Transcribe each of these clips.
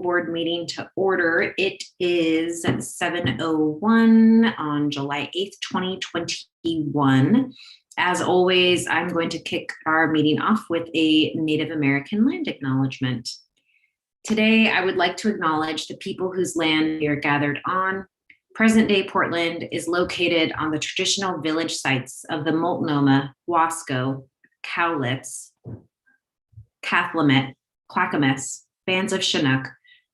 board meeting to order. It is 7:01 on July 8th, 2021. As always, I'm going to kick our meeting off with a Native American land acknowledgement. Today, I would like to acknowledge the people whose land we are gathered on. Present-day Portland is located on the traditional village sites of the Multnomah, Wasco, Cowlitz, Cathlamet, Clackamas, bands of Chinook,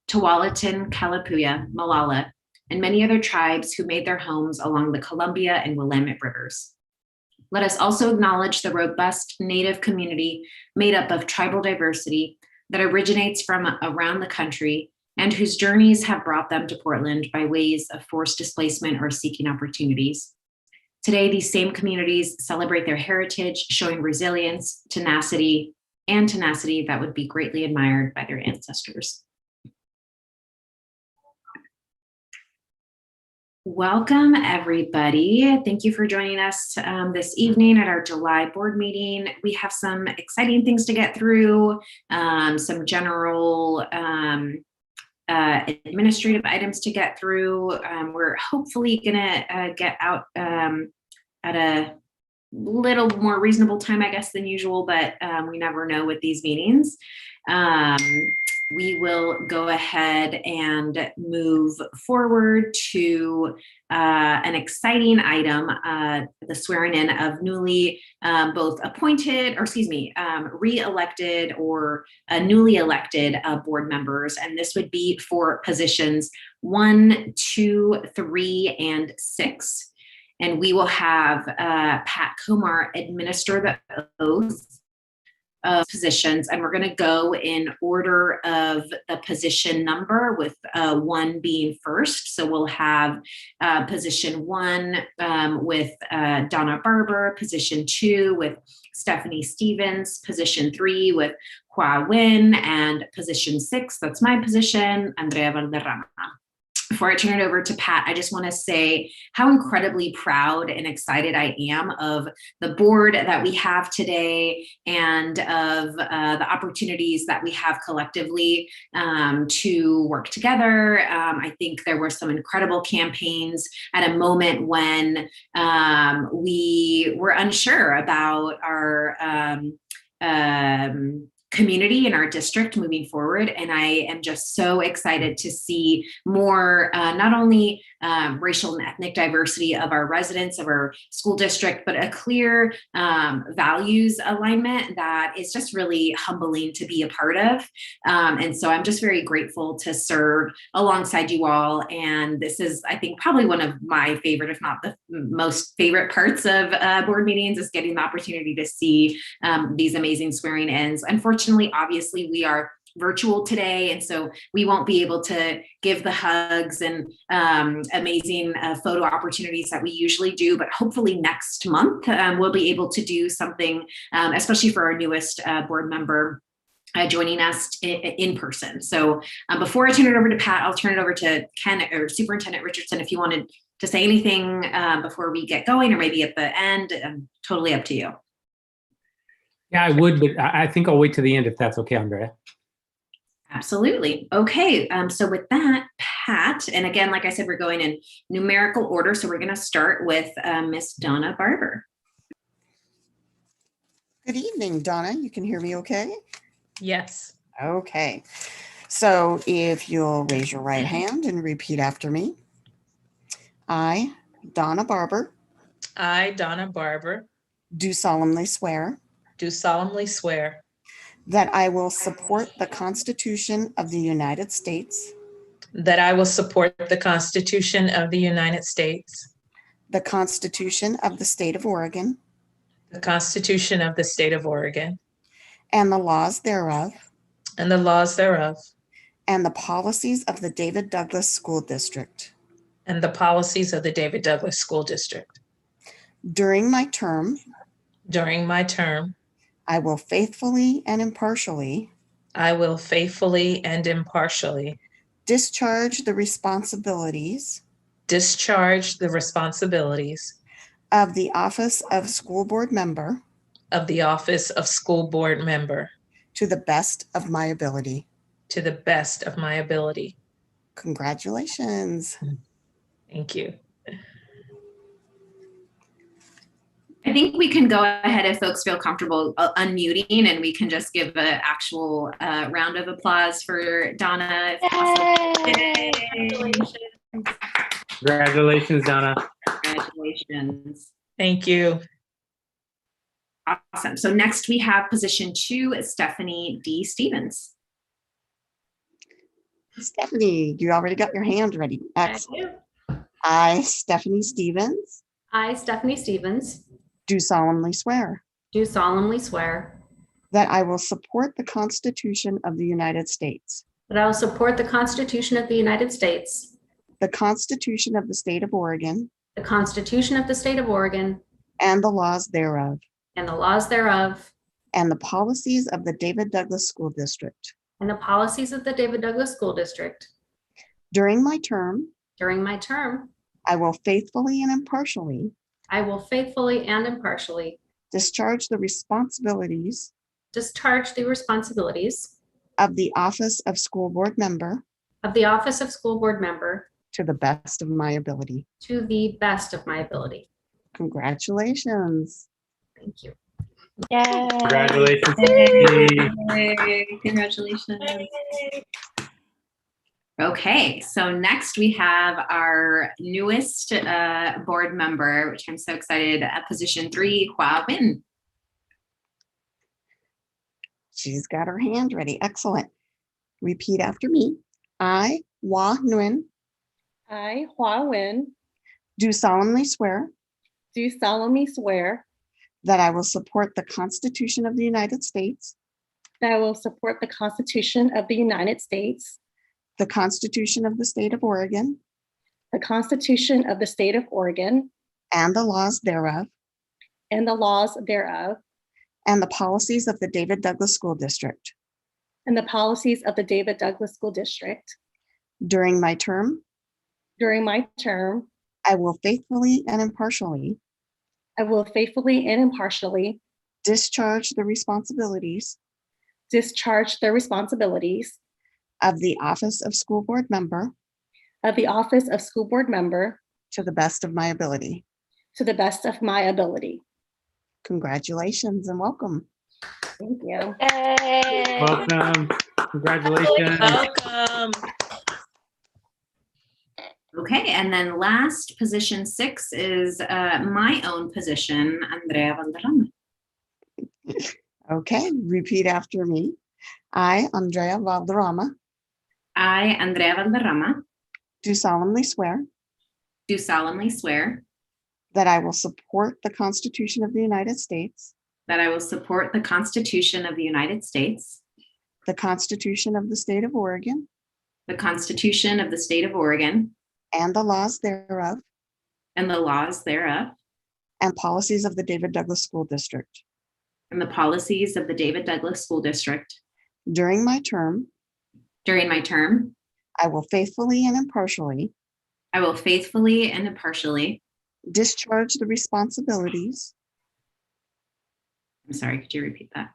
Tualatin, Kalapuya, Malala, and many other tribes who made their homes along the Columbia and Willamette rivers. Let us also acknowledge the robust Native community made up of tribal diversity that originates from around the country and whose journeys have brought them to Portland by ways of forced displacement or seeking opportunities. Today, these same communities celebrate their heritage, showing resilience, tenacity that would be greatly admired by their ancestors. Welcome, everybody. Thank you for joining us this evening at our July board meeting. We have some exciting things to get through, some general administrative items to get through. We're hopefully gonna get out at a little more reasonable time, I guess, than usual, but we never know with these meetings. We will go ahead and move forward to an exciting item, the swearing in of newly both appointed, or re-elected or newly elected board members. And this would be for positions 1, 2, 3, and 6. And we will have Pat Komar administer the oath of positions, and we're going to go in order of the position number, with 1 being first. So we'll have position 1 with Donna Barber, position 2 with Stephanie Stevens, position 3 with Hua Win, and position 6, that's my position, Andrea Valderrama. Before I turn it over to Pat, I just want to say how incredibly proud and excited I am of the board that we have today and of the opportunities that we have collectively to work together. I think there were some incredible campaigns at a moment when we were unsure about our community in our district moving forward. And I am just so excited to see more, not only racial and ethnic diversity of our residents, of our school district, but a clear values alignment that is just really humbling to be a part of. And so I'm just very grateful to serve alongside you all. And this is, I think, probably one of my favorite, if not the most favorite parts of board meetings, is getting the opportunity to see these amazing swearing ins. Unfortunately, obviously, we are virtual today, and so we won't be able to give the hugs and amazing photo opportunities that we usually do, but hopefully next month we'll be able to do something, especially for our newest board member joining us in person. So before I turn it over to Pat, I'll turn it over to Ken or Superintendent Richardson if you wanted to say anything before we get going, or maybe at the end. Totally up to you. Yeah, I would, but I think I'll wait to the end if that's okay, Andrea. Absolutely. Okay. So with that, Pat, and again, like I said, we're going in numerical order. So we're going to start with Miss Donna Barber. Good evening, Donna. You can hear me okay? Yes. Okay. So if you'll raise your right hand and repeat after me. I, Donna Barber. I, Donna Barber. Do solemnly swear. Do solemnly swear. That I will support the Constitution of the United States. That I will support the Constitution of the United States. The Constitution of the State of Oregon. The Constitution of the State of Oregon. And the laws thereof. And the laws thereof. And the policies of the David Douglas School District. And the policies of the David Douglas School District. During my term. During my term. I will faithfully and impartially. I will faithfully and impartially. Discharge the responsibilities. Discharge the responsibilities. Of the office of school board member. Of the office of school board member. To the best of my ability. to the best of my ability. Congratulations. Thank you. I think we can go ahead if folks feel comfortable unmuting, and we can just give an actual round of applause for Donna. If possible. Yay. Congratulations, Donna. Congratulations. Thank you. Awesome. So next we have position 2, Stephanie D. Stevens. Stephanie, you already got your hand ready. Excellent. I, Stephanie Stevens, I, Stephanie Stevens, do solemnly swear do solemnly swear that I will support the Constitution of the United States, that I will support the Constitution of the United States, the Constitution of the State of Oregon, the Constitution of the State of Oregon, and the laws thereof, and the laws thereof, and the policies of the David Douglas School District. and the policies of the David Douglas School District. During my term, During my term, I will faithfully and impartially I will faithfully and impartially discharge the responsibilities discharge the responsibilities of the office of school board member of the office of school board member to the best of my ability. to the best of my ability. Congratulations. Thank you. Congratulations. Stevie. Yay. Congratulations. Okay, so next we have our newest board member, which I'm so excited, position 3, Hua Win. She's got her hand ready. Excellent. Repeat after me. I, Hua Nguyen, I, Hua Wen, do solemnly swear do solemnly swear that I will support the Constitution of the United States, that I will support the Constitution of the United States, the Constitution of the State of Oregon, the Constitution of the State of Oregon, and the laws thereof, and the laws thereof, and the policies of the David Douglas School District. and the policies of the David Douglas School District. During my term, During my term, I will faithfully and impartially I will faithfully and impartially discharge the responsibilities discharge the responsibilities of the office of school board member of the office of school board member to the best of my ability. to the best of my ability. Congratulations and welcome. Thank you. Welcome. Congratulations. Welcome. Okay, and then last, position 6 is my own position, Andrea Valderrama. Okay, repeat after me. I, Andrea Valderrama, I, Andrea Valderrama, do solemnly swear do solemnly swear that I will support the Constitution of the United States, that I will support the Constitution of the United States, the Constitution of the State of Oregon, the Constitution of the State of Oregon, and the laws thereof, and the laws thereof, and policies of the David Douglas School District. and the policies of the David Douglas School District. During my term, During my term, I will faithfully and impartially I will faithfully and impartially, discharge the responsibilities, I'm sorry, could you repeat that?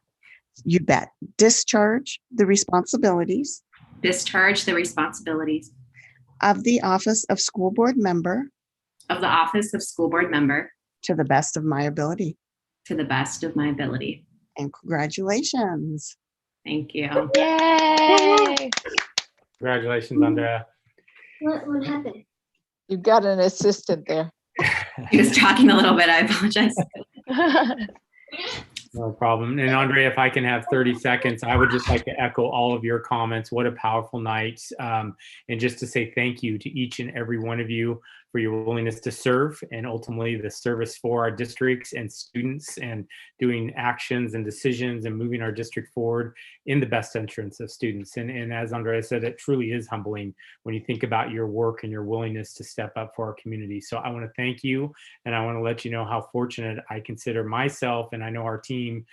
you bet, discharge the responsibilities Discharge the responsibilities of the office of school board member of the office of school board member to the best of my ability. to the best of my ability. And congratulations. Thank you. Congratulations, Andrea. What happened? You got an assistant there. He was talking a little bit, I apologize. No problem. And Andrea, if I can have 30 seconds, I would just like to echo all of your comments. What a powerful night. And just to say thank you to each and every one of you for your willingness to serve and ultimately the service for our districts and students and doing actions and decisions and moving our district forward in the best interest of students. And as Andrea said, it truly is humbling when you think about your work and your willingness to step up for our community. So I want to thank you, and I want to let you know how fortunate I consider myself, and I know our team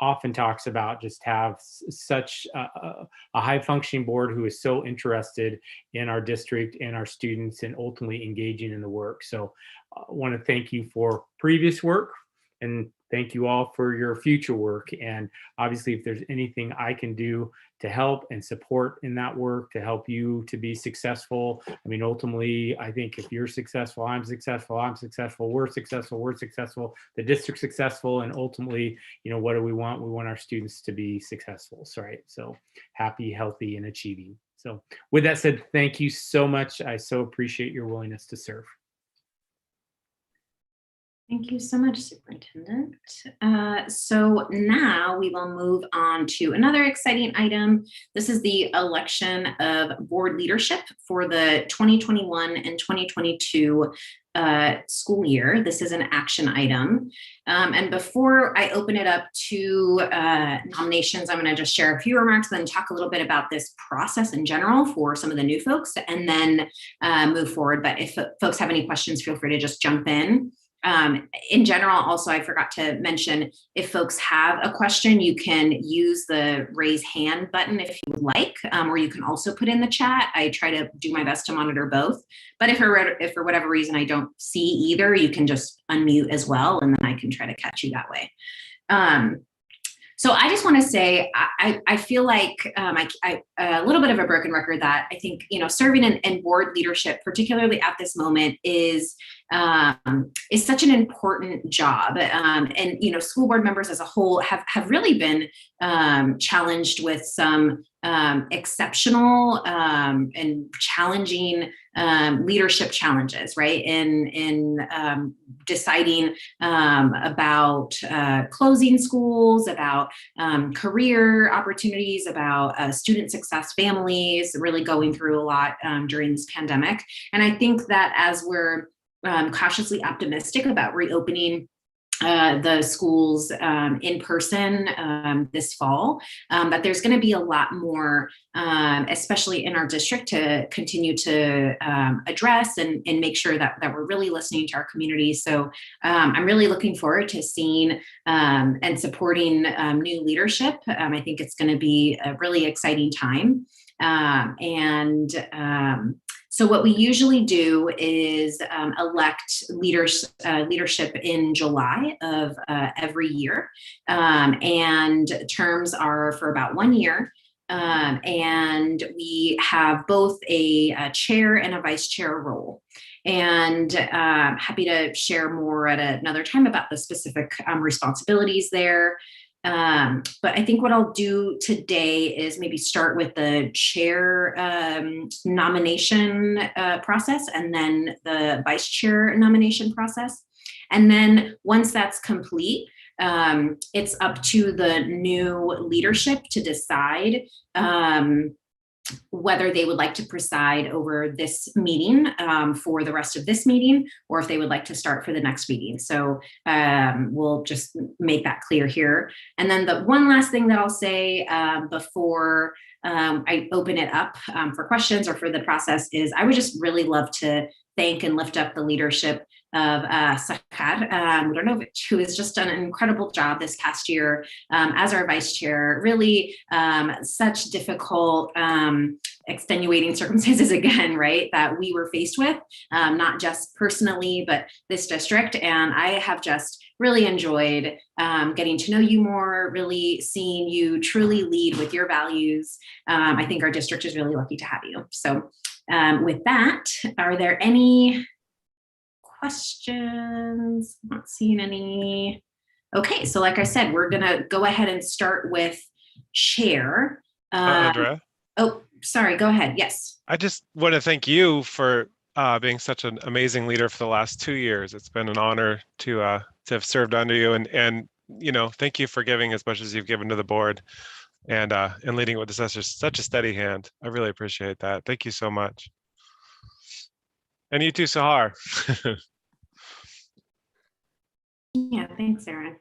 often talks about just have such a high functioning board who is so interested in our district and our students and ultimately engaging in the work. So I want to thank you for previous work and thank you all for your future work. And obviously, if there's anything I can do to help and support in that work to help you to be successful. I mean, ultimately, I think if you're successful, I'm successful, we're successful, the district's successful. And ultimately, what do we want? We want our students to be successful. So, right. So happy, healthy, and achieving. So with that said, thank you so much. I so appreciate your willingness to serve. Thank you so much, Superintendent. So now we will move on to another exciting item. This is the election of board leadership for the 2021 and 2022 school year. This is an action item. And before I open it up to nominations, I'm going to just share a few remarks, then talk a little bit about this process in general for some of the new folks, and then move forward. But if folks have any questions, feel free to just jump in. In general, also, I forgot to mention, if folks have a question, you can use the raise hand button if you would like, or you can also put in the chat. I try to do my best to monitor both. But if for whatever reason I don't see either, you can just unmute as well, and then I can try to catch you that way. So I just want to say, I feel like a little bit of a broken record that I think, serving in board leadership, particularly at this moment, is such an important job. And, school board members as a whole have really been challenged with some exceptional and challenging leadership challenges, right? In deciding about closing schools, about career opportunities, about student success families, really going through a lot during this pandemic. And I think that as we're cautiously optimistic about reopening the schools in person this fall, that there's going to be a lot more, especially in our district, to continue to address and make sure that we're really listening to our community. So I'm really looking forward to seeing and supporting new leadership. I think it's going to be a really exciting time. So what we usually do is elect leadership in July of every year, and terms are for about 1 year. And we have both a chair and a vice chair role. And happy to share more at another time about the specific responsibilities there. But I think what I'll do today is maybe start with the chair nomination process, and then the vice chair nomination process. And then once that's complete, it's up to the new leadership to decide whether they would like to preside over this meeting for the rest of this meeting, or if they would like to start for the next meeting. So we'll just make that clear here. And then the one last thing that I'll say before I open it up for questions or for the process is I would just really love to thank and lift up the leadership of Sakar, who has just done an incredible job this past year as our vice chair. Really such difficult, extenuating circumstances again, right, that we were faced with, not just personally, but this district. And I have just really enjoyed getting to know you more, really seeing you truly lead with your values. I think our district is really lucky to have you. So with that, are there any questions? I'm not seeing any. Okay, so like I said, we're gonna go ahead and start with chair. Andrea? Oh, sorry, go ahead. Yes. I just want to thank you for being such an amazing leader for the last 2 years. It's been an honor to have served under you, and thank you for giving as much as you've given to the board, and leading with such a steady hand. I really appreciate that. Thank you so much. And you too, Sahar. Yeah, thanks, Erin.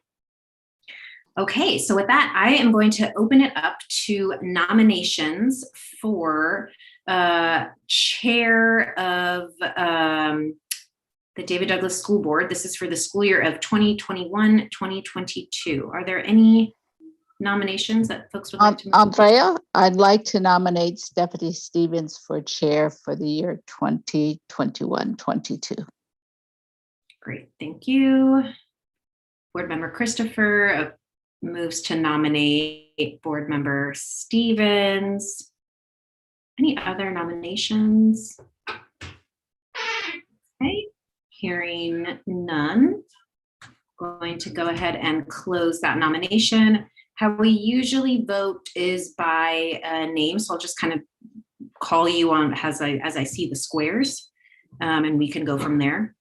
Okay, so with that, I am going to open it up to nominations for chair of the David Douglas School Board. This is for the school year of 2021-2022. Are there any nominations that folks would like to make? Andrea, I'd like to nominate Stephanie Stevens for chair for the year 2021-22. Great, thank you. Board Member Christopher moves to nominate Board Member Stevens. Any other nominations? Okay, hearing none. Going to go ahead and close that nomination. How we usually vote is by name, so I'll just kind of call you on as I see the squares, and we can go from there.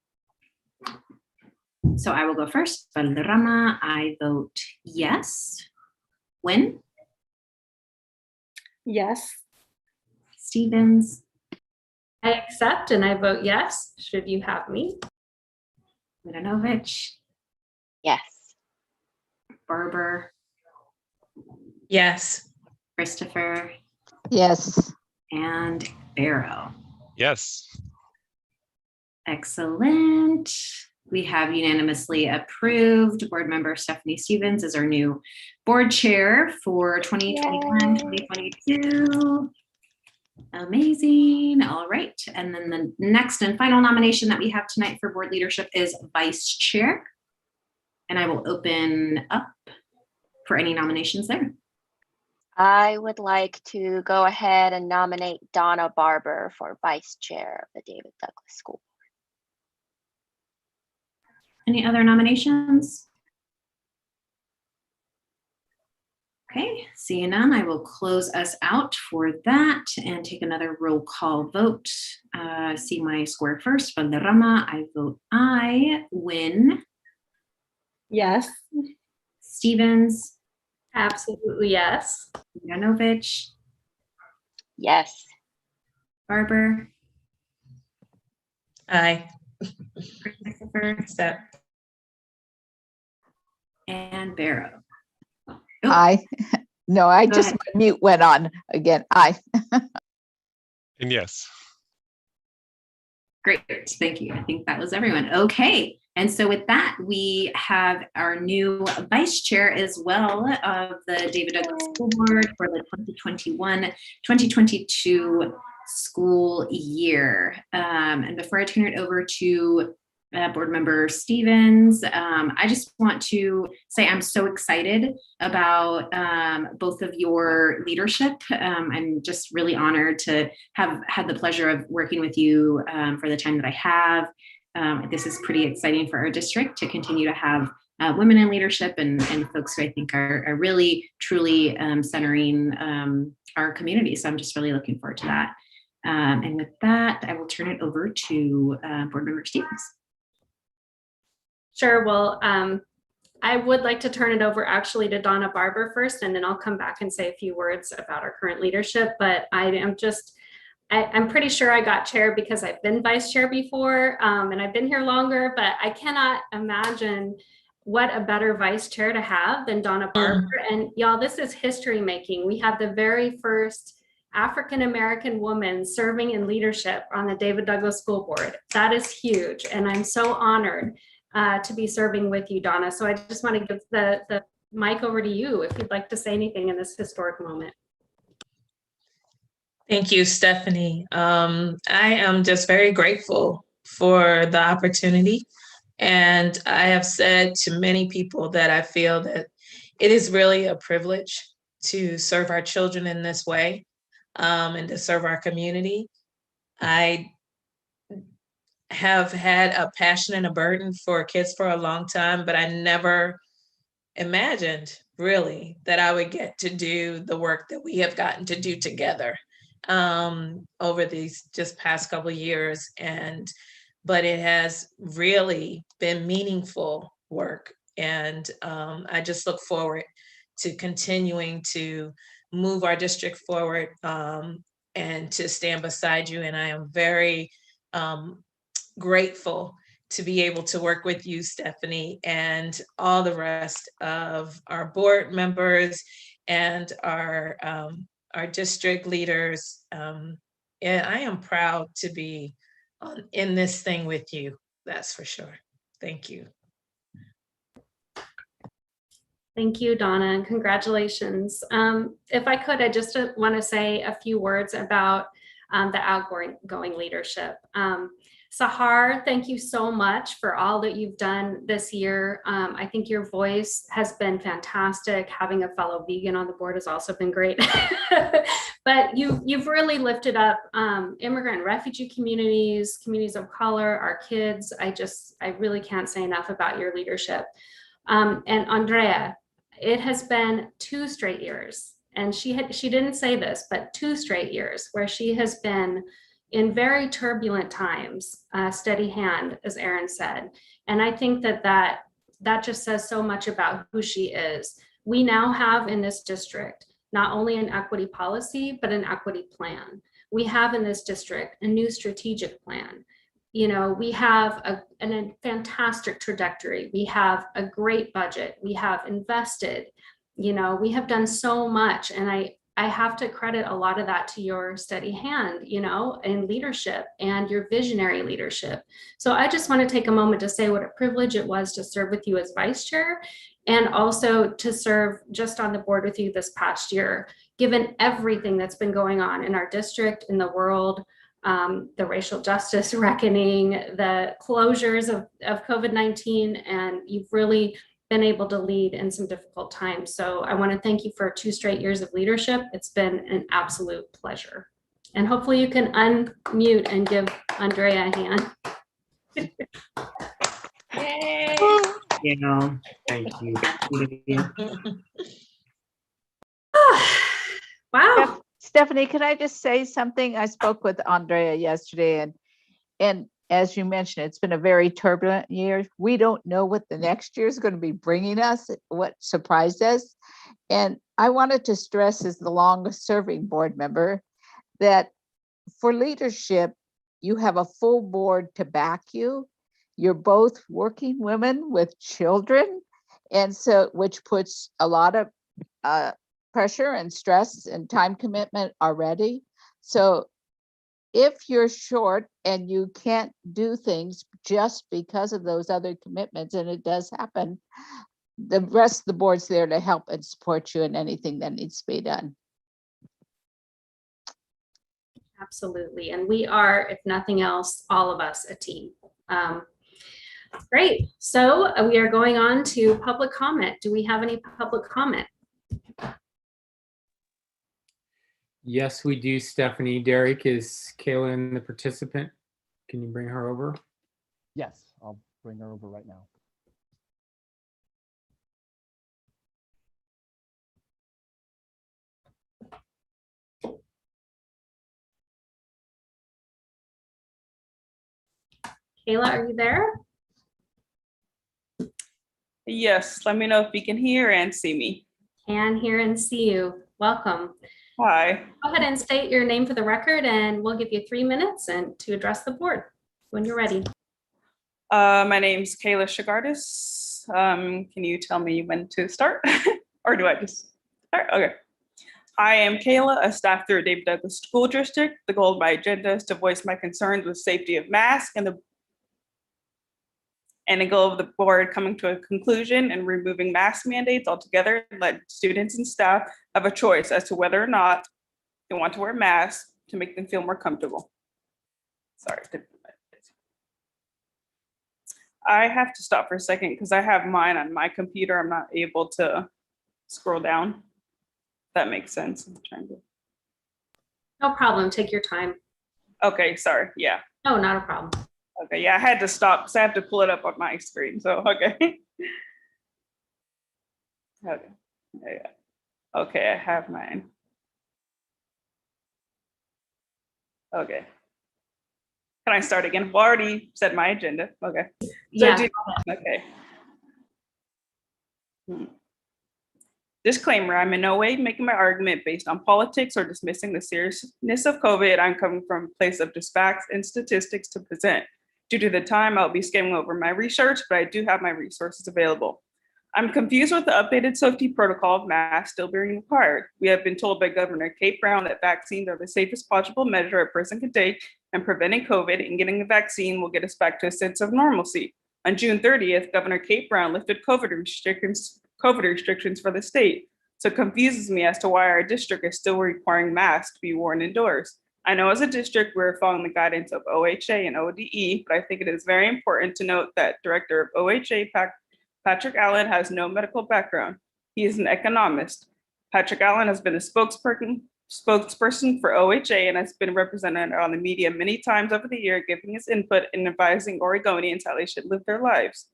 So I will go first. Valderrama, I vote yes. Wynn? Yes. Stevens? I accept and I vote yes, should you have me. Milanovich? Yes. Barber? Yes. Christopher? Yes. And Barrow. Yes. Excellent. We have unanimously approved Board Member Stephanie Stevens as our new board chair for 2021, 2022. Amazing. All right. And then the next and final nomination that we have tonight for board leadership is vice chair. And I will open up for any nominations there. I would like to go ahead and nominate Donna Barber for vice chair of the David Douglas School. Any other nominations? Okay, seeing none, I will close us out for that and take another roll call vote. See my square first. Valderrama, I vote aye. Wynn? Yes. Stevens? Absolutely yes. Yanovich? Yes. Barber? Aye. Christopher? Accept. And Barrow. Oh, I, no, I Go just, ahead. my mute went on again. I. And yes. Great, thank you. I think that was everyone. Okay, and so with that, we have our new vice chair as well of the David Douglas School Board for the 2021-2022 school year. And before I turn it over to Board Member Stevens, I just want to say I'm so excited about both of your leadership. I'm just really honored to have had the pleasure of working with you for the time that I have. This is pretty exciting for our district to continue to have women in leadership and folks who I think are really, truly centering our community. So I'm just really looking forward to that. And with that, I will turn it over to Board Member Stevens. Sure, well, I would like to turn it over actually to Donna Barber first, and then I'll come back and say a few words about our current leadership, but I'm pretty sure I got chair because I've been vice chair before, and I've been here longer, but I cannot imagine what a better vice chair to have than Donna Barber. And y'all, this is history making. We have the very first African-American woman serving in leadership on the David Douglas School Board. That is huge, and I'm so honored to be serving with you, Donna. So I just want to give the mic over to you if you'd like to say anything in this historic moment. Thank you, Stephanie. I am just very grateful for the opportunity. And I have said to many people that I feel that it is really a privilege to serve our children in this way and to serve our community. I have had a passion and a burden for kids for a long time, but I never imagined really that I would get to do the work that we have gotten to do together over these just past couple of years. But it has really been meaningful work. And I just look forward to continuing to move our district forward and to stand beside you. And I am very grateful to be able to work with you, Stephanie, and all the rest of our board members and our district leaders. And I am proud to be in this thing with you, that's for sure. Thank you. Thank you, Donna, and congratulations. If I could, I just want to say a few words about the outgoing leadership. Sahar, thank you so much for all that you've done this year. I think your voice has been fantastic. Having a fellow vegan on the board has also been great. But you've really lifted up immigrant and refugee communities, communities of color, our kids. I really can't say enough about your leadership. And Andrea, it has been 2 straight years, and she didn't say this, but 2 straight years where she has been in very turbulent times, steady hand, as Erin said. And I think that just says so much about who she is. We now have in this district, not only an equity policy, but an equity plan. We have in this district a new strategic plan. You know, we have a fantastic trajectory. We have a great budget. We have invested, you know, we have done so much. And I have to credit a lot of that to your steady hand, you know, and leadership and your visionary leadership. So I just want to take a moment to say what a privilege it was to serve with you as vice chair, and also to serve just on the board with you this past year, given everything that's been going on in our district, in the world, the racial justice reckoning, the closures of COVID-19, and you've really been able to lead in some difficult times. So I want to thank you for 2 straight years of leadership. It's been an absolute pleasure. And hopefully you can unmute and give Andrea a hand. Yay. You know, thank you. Wow. Stephanie, can I just say something? I spoke with Andrea yesterday, and as you mentioned, it's been a very turbulent year. We don't know what the next year is going to be bringing us, what surprised us. And I wanted to stress, as the longest serving board member, that for leadership, you have a full board to back you. You're both working women with children, and so which puts a lot of pressure and stress and time commitment already. So if you're short and you can't do things just because of those other commitments, and it does happen, the rest of the board's there to help and support you in anything that needs to be done. Absolutely. And we are, if nothing else, all of us a team. Great. So we are going on to public comment. Do we have any public comment? Yes, we do, Stephanie. Derek, is Kaylin the participant? Can you bring her over? Yes, I'll bring her over right now. Kayla, are you there? Yes, let me know if you can hear and see me. Can hear and see you. Welcome. Hi. Go ahead and state your name for the record, and we'll give you 3 minutes and to address the board when you're ready. My name's Kayla Shagardis. Can you tell me when to start? Or do I just start? Okay. I am Kayla, a staff through David Douglas School District. The goal of my agenda is to voice my concerns with safety of masks and the goal of the board coming to a conclusion and removing mask mandates altogether, and let students and staff have a choice as to whether or not they want to wear masks to make them feel more comfortable. Sorry. I have to stop for a second because I have mine on my computer. I'm not able to scroll down. That makes sense. I'm trying to. No problem. Take your time. Okay, sorry. Yeah. No, not a problem. Okay, yeah, I had to stop because I have to pull it up on my screen. So, okay. Okay. Yeah. Okay, I have mine. Okay. Can I start again? Well, I already said my agenda. Okay. So Yeah. Okay. Disclaimer, I'm in no way making my argument based on politics or dismissing the seriousness of COVID. I'm coming from a place of just facts and statistics to present. Due to the time, I'll be skimming over my research, but I do have my resources available. I'm confused with the updated safety protocol of masks still being required. We have been told by Governor Kate Brown that vaccines are the safest possible measure a person can take, and preventing COVID and getting a vaccine will get us back to a sense of normalcy. On June 30th, Governor Kate Brown lifted COVID restrictions for the state. So it confuses me as to why our district is still requiring masks to be worn indoors. I know as a district, we're following the guidance of OHA and ODE, but I think it is very important to note that Director of OHA, Patrick Allen, has no medical background. He is an economist. Patrick Allen has been a spokesperson for OHA and has been represented on the media many times over the year, giving his input in advising Oregonians how they should live their lives.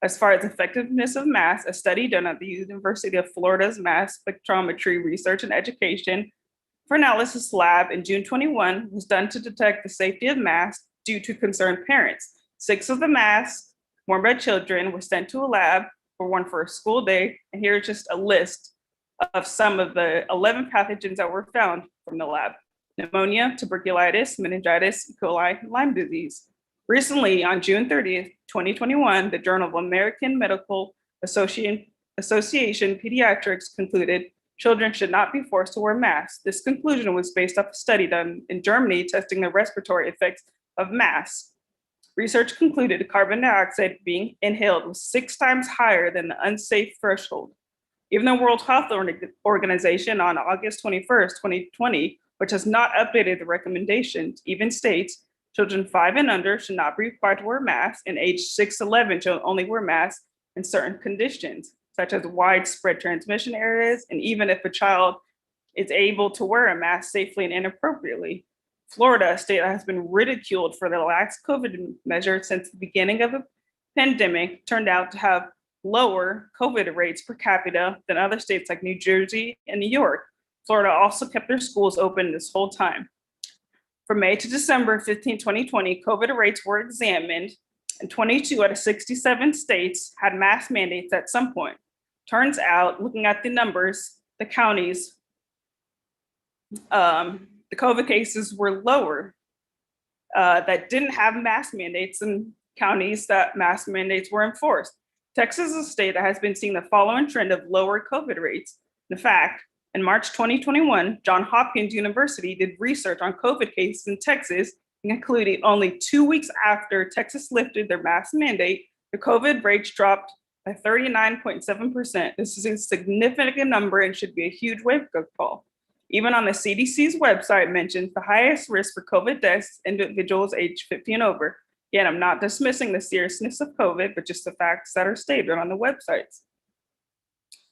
As far as effectiveness of masks, a study done at the University of Florida's Mass Spectrometry Research and Education for Analysis Lab in June 21 was done to detect the safety of masks due to concerned parents. 6 of the masks worn by children were sent to a lab for one for a school day. And here's just a list of some of the 11 pathogens that were found from the lab: pneumonia, tuberculosis, meningitis, E. coli, and Lyme disease. Recently, on June 30th, 2021, the Journal of American Medical Association Pediatrics concluded children should not be forced to wear masks. This conclusion was based off a study done in Germany testing the respiratory effects of masks. Research concluded carbon dioxide being inhaled was 6 times higher than the unsafe threshold. Even the World Health Organization on August 21st, 2020, which has not updated the recommendations, even states children 5 and under should not be required to wear masks, and age 6 to 11 should only wear masks in certain conditions, such as widespread transmission areas, and even if a child is able to wear a mask safely and inappropriately. Florida, a state that has been ridiculed for the lax COVID measures since the beginning of the pandemic, turned out to have lower COVID rates per capita than other states like New Jersey and New York. Florida also kept their schools open this whole time. From May to December 15, 2020, COVID rates were examined, and 22 out of 67 states had mask mandates at some point. Turns out, looking at the numbers, the counties, the COVID cases were lower that didn't have mask mandates than counties that mask mandates were enforced. Texas is a state that has been seeing the following trend of lower COVID rates. In fact, in March 2021, Johns Hopkins University did research on COVID cases in Texas and concluded only 2 weeks after Texas lifted their mask mandate, the COVID rates dropped by 39.7%. This is a significant number and should be a huge wake-up call. Even on the CDC's website mentions the highest risk for COVID deaths individuals aged 50 and over. Again, I'm not dismissing the seriousness of COVID, but just the facts that are stated on the websites.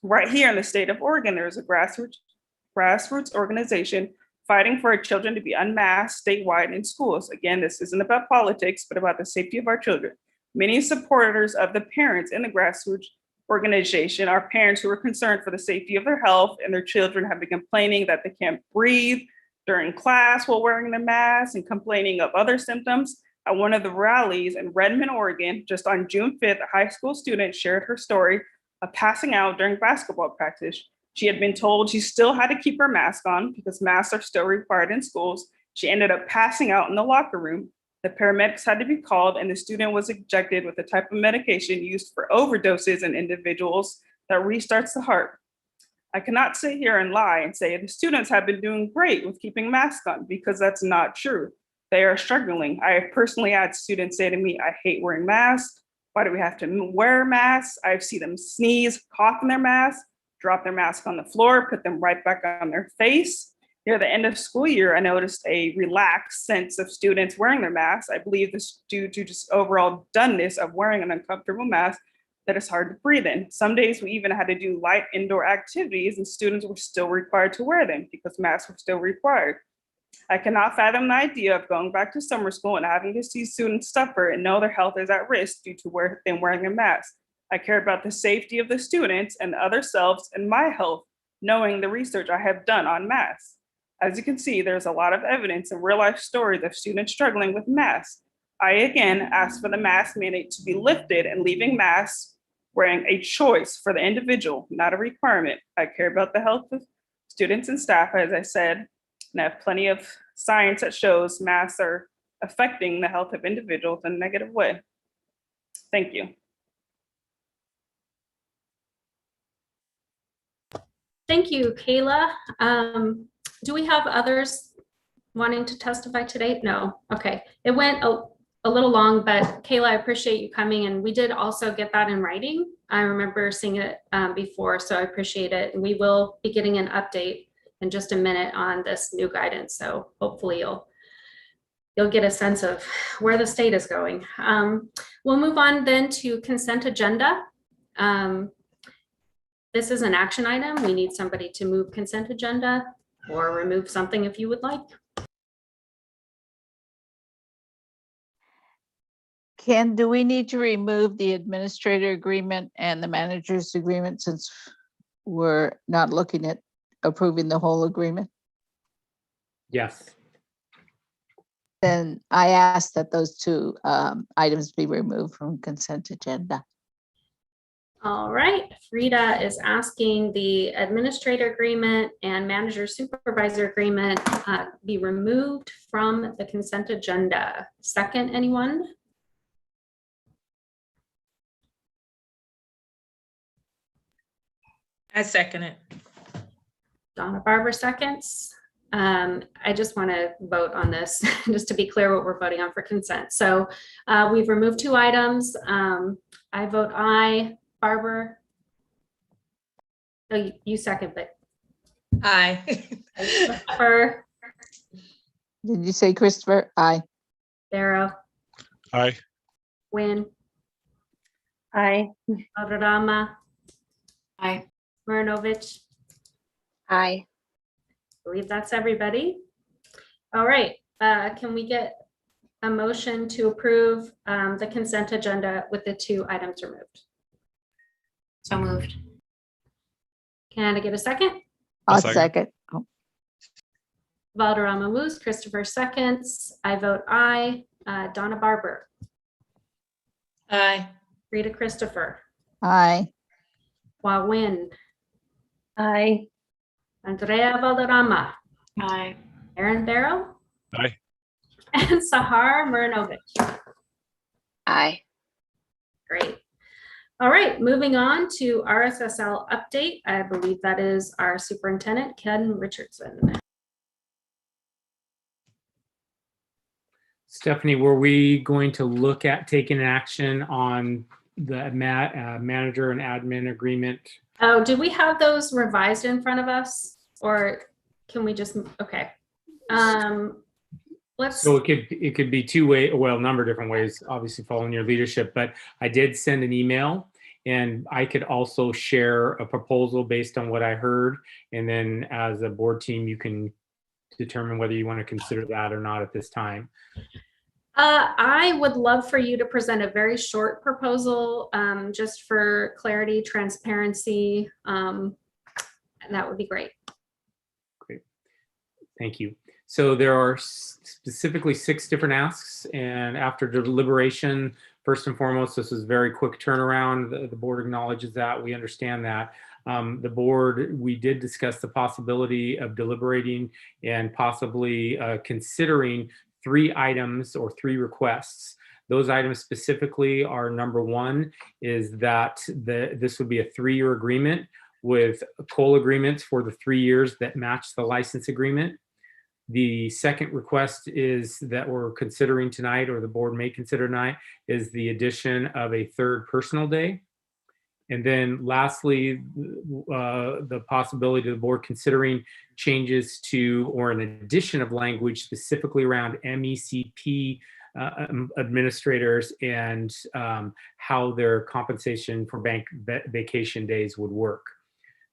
Right here in the state of Oregon, there's a grassroots organization fighting for our children to be unmasked statewide in schools. Again, this isn't about politics, but about the safety of our children. Many supporters of the parents in the grassroots organization are parents who are concerned for the safety of their health, and their children have been complaining that they can't breathe during class while wearing the mask and complaining of other symptoms. At one of the rallies in Redmond, Oregon, just on June 5th, a high school student shared her story of passing out during basketball practice. She had been told she still had to keep her mask on because masks are still required in schools. She ended up passing out in the locker room. The paramedics had to be called, and the student was injected with a type of medication used for overdoses in individuals that restarts the heart. I cannot sit here and lie and say the students have been doing great with keeping masks on, because that's not true. They are struggling. I have personally had students say to me, I hate wearing masks. Why do we have to wear masks? I've seen them sneeze, cough in their mask, drop their mask on the floor, put them right back on their face. Near the end of school year, I noticed a relaxed sense of students wearing their masks. I believe this is due to just overall doneness of wearing an uncomfortable mask that is hard to breathe in. Some days we even had to do light indoor activities and students were still required to wear them because masks were still required. I cannot fathom the idea of going back to summer school and having to see students suffer and know their health is at risk due to them wearing a mask. I care about the safety of the students and the other selves and my health, knowing the research I have done on masks. As you can see, there's a lot of evidence and real life stories of students struggling with masks. I again ask for the mask mandate to be lifted and leaving masks wearing a choice for the individual, not a requirement. I care about the health of students and staff, as I said, and I have plenty of science that shows masks are affecting the health of individuals in a negative way. Thank you. Thank you, Kayla. Do we have others wanting to testify today? No. Okay. It went a little long, but Kayla, I appreciate you coming, and we did also get that in writing. I remember seeing it before, so I appreciate it. And we will be getting an update in just a minute on this new guidance. So hopefully you'll get a sense of where the state is going. We'll move on then to consent agenda. This is an action item. We need somebody to move consent agenda or remove something if you would like. Do we need to remove the administrator agreement and the manager's agreement since we're not looking at approving the whole agreement? Yes. Then I ask that those two items be removed from consent agenda. All right, Frida is asking the administrator agreement and manager supervisor agreement be removed from the consent agenda. Second, anyone? I second it. Donna Barber seconds. I just want to vote on this, just to be clear what we're voting on for consent. So we've removed two items. I vote aye. Barber? Oh, you second, but. Aye. Christopher? Did you say Christopher? Aye. Darrow? Aye. Wynn? Aye. Valderrama? Aye. Marinovich? Aye. I believe that's everybody. All right, can we get a motion to approve the consent agenda with the two items removed? So moved. Can I get a second? I'll second. second. Oh, Valderrama moves, Christopher seconds. I vote aye. Donna Barber, Aye. Rita Christopher, aye. Hua Win, Aye. Andrea Valderrama, Aye. Aaron Barrow, Aye. and Sahar Marinovich. Aye. Great. All right, moving on to RSSL update. I believe that is our superintendent, Ken Richardson. Stephanie, were we going to look at taking action on the manager and admin agreement? Oh, do we have those revised in front of us, or can we just, okay. Let's. So it could be two way, well, a number of different ways, obviously following your leadership, but I did send an email and I could also share a proposal based on what I heard. And then as a board team, you can determine whether you want to consider that or not at this time. I would love for you to present a very short proposal, just for clarity, transparency. And that would be great. Great. Thank you. So there are specifically 6 different asks, and after deliberation, first and foremost, this is very quick turnaround. The board acknowledges that. We understand that. The board, we did discuss the possibility of deliberating and possibly considering 3 items or 3 requests. Those items specifically are, number 1 is that this would be a 3-year agreement with COLA agreements for the 3 years that match the license agreement. The second request is that we're considering tonight, or the board may consider tonight, is the addition of a 3rd personal day. And then lastly, the possibility of the board considering changes to, or an addition of language specifically around MECP administrators and how their compensation for bank vacation days would work.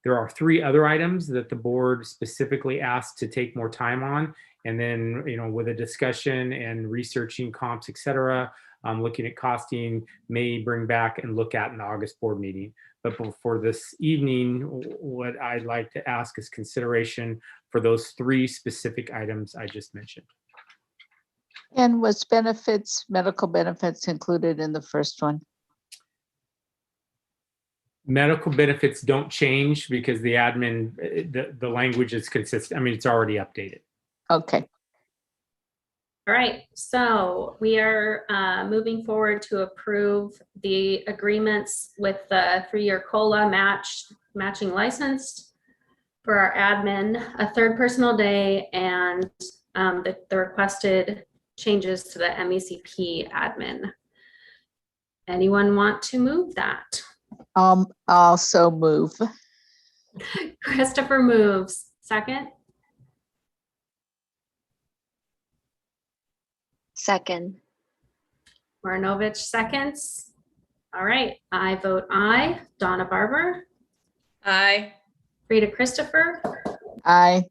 There are 3 other items that the board specifically asked to take more time on. And then, with a discussion and researching comps, et cetera, looking at costing, may bring back and look at in the August board meeting. But for this evening, what I'd like to ask is consideration for those 3 specific items I just mentioned. And was medical benefits included in the first one? Medical benefits don't change because the admin, the language is consistent. I mean, it's already updated. Okay. All right, so we are moving forward to approve the agreements with the 3-year COLA matching license for our admin, a 3rd personal day, and the requested changes to the MECP admin. Anyone want to move that? Also move. Christopher moves. Second? Second. Marinovich seconds. All right, I vote aye. Donna Barber, Aye. Frida Christopher, Aye.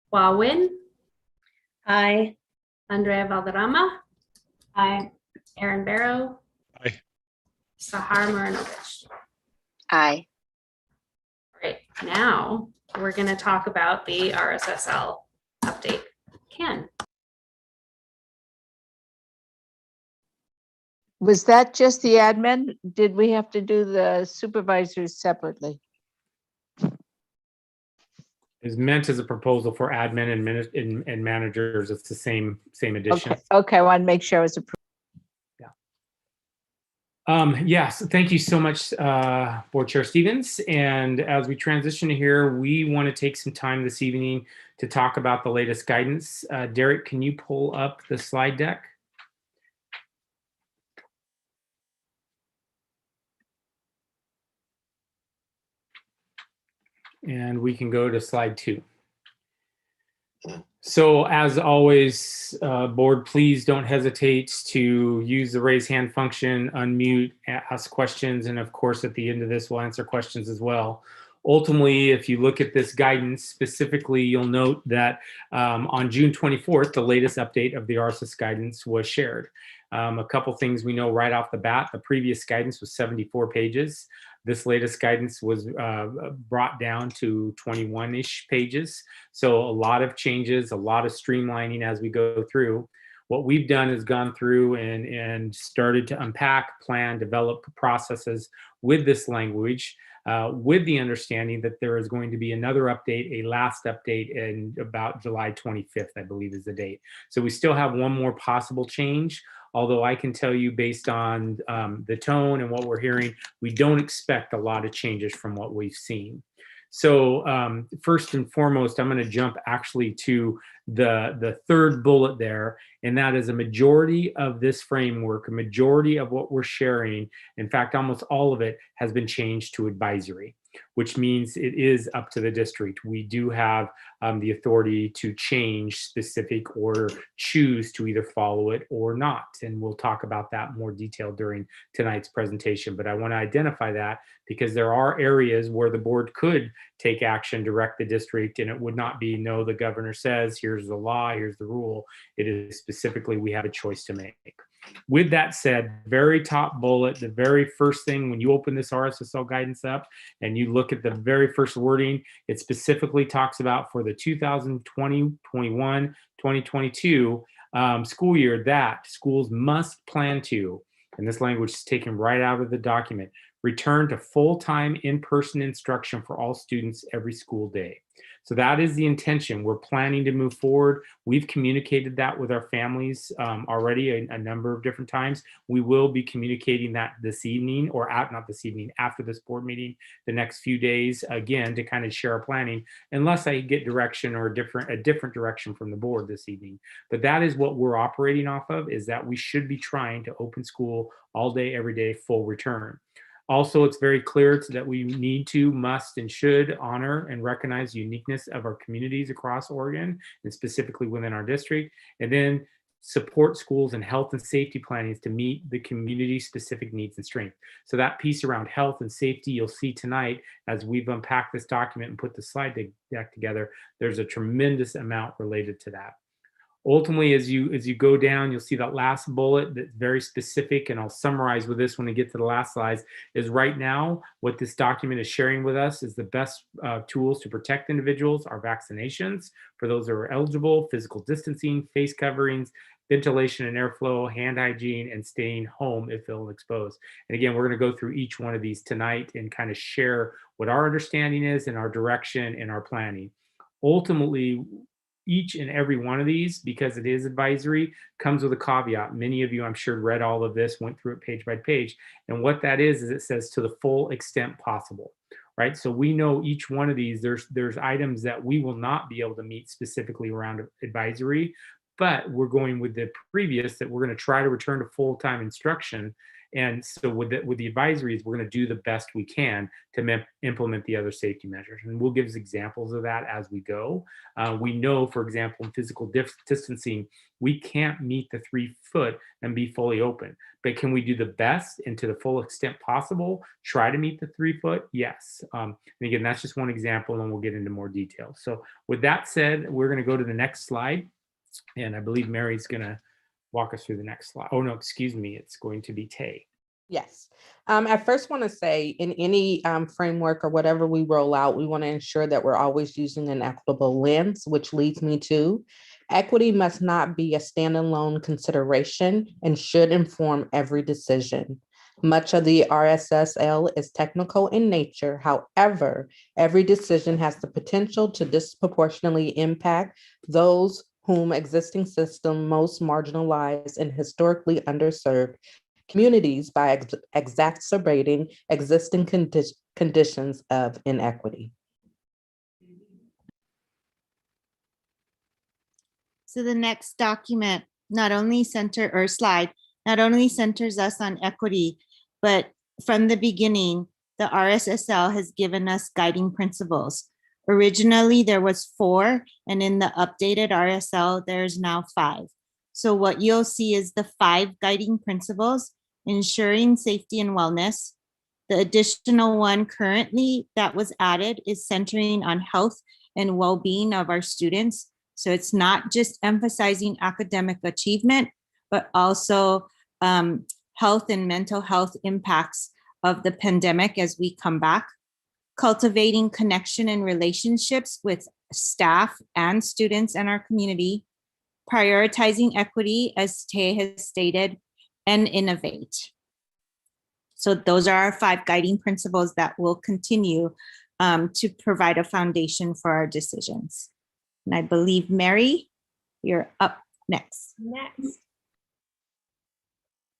Hua Win, Aye. Andrea Valderrama, Aye. Aaron Barrow, Aye. Sahar Marinovich. Aye. All right, now we're going to talk about the RSSL update. Ken. Was that just the admin? Did we have to do the supervisors separately? Is meant as a proposal for admin and managers. It's the same addition. Okay, I want to make sure I was approved. Yes, thank you so much, Board Chair Stevens. And as we transition here, we want to take some time this evening to talk about the latest guidance. Derek, can you pull up the slide deck? And we can go to slide 2. So as always, board, please don't hesitate to use the raise hand function, unmute, ask questions, and of course, at the end of this, we'll answer questions as well. Ultimately, if you look at this guidance specifically, you'll note that on June 24th, the latest update of the RSS guidance was shared. A couple things we know right off the bat: the previous guidance was 74 pages. This latest guidance was brought down to 21-ish pages. So a lot of changes, a lot of streamlining as we go through. What we've done is gone through and started to unpack, plan, develop processes with this language, with the understanding that there is going to be another update, a last update in about July 25th, I believe is the date. So we still have one more possible change. Although I can tell you based on the tone and what we're hearing, we don't expect a lot of changes from what we've seen. So first and foremost, I'm going to jump actually to the third bullet there, and that is a majority of this framework, a majority of what we're sharing, in fact, almost all of it has been changed to advisory, which means it is up to the district. We do have the authority to change specific or choose to either follow it or not. And we'll talk about that more detail during tonight's presentation. But I want to identify that because there are areas where the board could take action, direct the district, and it would not be, no, the governor says, here's the law, here's the rule. It is specifically, we have a choice to make. With that said, very top bullet, the very first thing when you open this RSSL guidance up and you look at the very first wording, it specifically talks about for the 2020, 21, 2022 school year that schools must plan to, and this language is taken right out of the document, return to full-time in-person instruction for all students every school day. So that is the intention. We're planning to move forward. We've communicated that with our families already a number of different times. We will be communicating that this evening, or not this evening, after this board meeting, the next few days, again, to kind of share our planning, unless I get direction or a different direction from the board this evening. But that is what we're operating off of, is that we should be trying to open school all day, every day, full return. Also, it's very clear that we need to, must, and should honor and recognize the uniqueness of our communities across Oregon, and specifically within our district, and then support schools and health and safety plannings to meet the community-specific needs and strengths. So that piece around health and safety, you'll see tonight as we've unpacked this document and put the slide deck together, there's a tremendous amount related to that. Ultimately, as you go down, you'll see that last bullet that's very specific, and I'll summarize with this when we get to the last slides, is right now what this document is sharing with us is the best tools to protect individuals are vaccinations for those that are eligible, physical distancing, face coverings, ventilation and airflow, hand hygiene, and staying home if ill exposed. And again, we're going to go through each one of these tonight and kind of share what our understanding is and our direction and our planning. Ultimately, each and every one of these, because it is advisory, comes with a caveat. Many of you, I'm sure, read all of this, went through it page by page. And what that is it says to the full extent possible, right? So we know each one of these, there's items that we will not be able to meet specifically around advisory, but we're going with the previous that we're going to try to return to full-time instruction. And so with the advisories, we're going to do the best we can to implement the other safety measures. And we'll give examples of that as we go. We know, for example, in physical distancing, we can't meet the 3 foot and be fully open. But can we do the best and to the full extent possible, try to meet the 3 foot? Yes. And again, that's just one example, and we'll get into more detail. So with that said, we're going to go to the next slide. And I believe Mary's going to walk us through the next slide. Oh, no, excuse me. It's going to be Tay. Yes. I first want to say in any framework or whatever we roll out, we want to ensure that we're always using an equitable lens, which leads me to equity must not be a standalone consideration and should inform every decision. Much of the RSSL is technical in nature. However, every decision has the potential to disproportionately impact those whom existing system most marginalized and historically underserved communities by exacerbating existing conditions of inequity. So the next document not only centers us on equity, but from the beginning, the RSSL has given us guiding principles. Originally, there was 4, and in the updated RSL, there's now 5. So what you'll see is the 5 guiding principles: ensuring safety and wellness. The additional one currently that was added is centering on health and well-being of our students. So it's not just emphasizing academic achievement, but also health and mental health impacts of the pandemic as we come back. Cultivating connection and relationships with staff and students and our community. Prioritizing equity, as Tay has stated, and innovate. So those are our 5 guiding principles that will continue to provide a foundation for our decisions. And I believe, Mary, you're up next.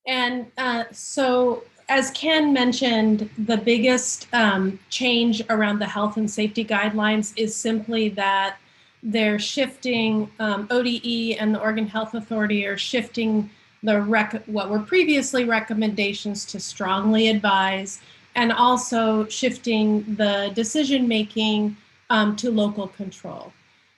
And so as Ken mentioned, the biggest change around the health and safety guidelines is simply that they're shifting, ODE and the Oregon Health Authority are shifting what were previously recommendations to strongly advise, and also shifting the decision-making to local control.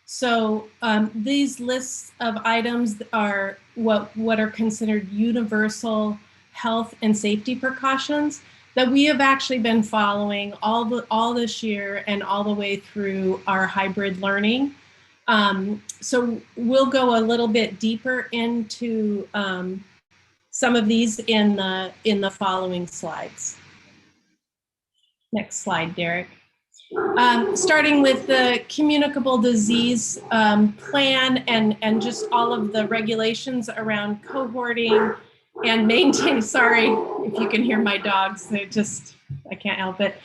So these lists of items are what are considered universal health and safety precautions that we have actually been following all this year and all the way through our hybrid learning. So we'll go a little bit deeper into some of these in the following slides. Next slide, Derek. Starting with the communicable disease plan and just all of the regulations around cohorting and maintaining, sorry if you can hear my dogs, I can't help it.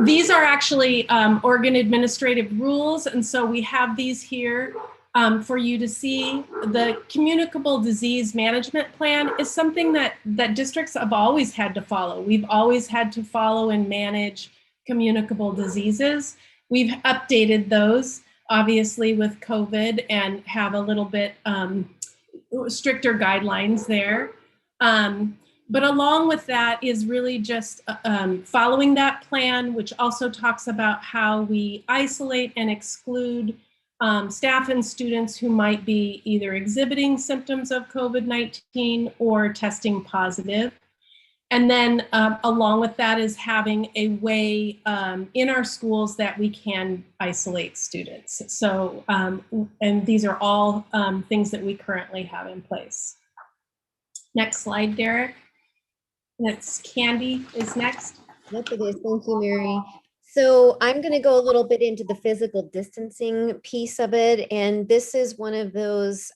These are actually Oregon administrative rules, and so we have these here for you to see. The communicable disease management plan is something that districts have always had to follow. We've always had to follow and manage communicable diseases. We've updated those, obviously, with COVID and have a little bit stricter guidelines there. But along with that is really just following that plan, which also talks about how we isolate and exclude staff and students who might be either exhibiting symptoms of COVID-19 or testing positive. And then along with that is having a way in our schools that we can isolate students. So, and these are all things that we currently have in place. Next slide, Derek. That's Candy is next. Yep, it is. Thank you, Mary. So I'm going to go a little bit into the physical distancing piece of it. And this is one of those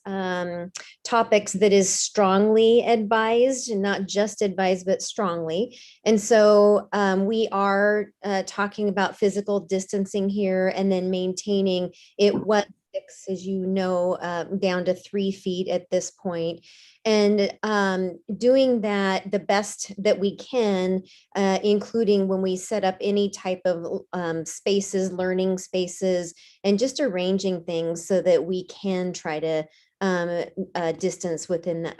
topics that is strongly advised, and not just advised, but strongly. And so we are talking about physical distancing here, and then maintaining it was 6, as you know, down to 3 feet at this point. And doing that the best that we can, including when we set up any type of spaces, learning spaces, and just arranging things so that we can try to distance within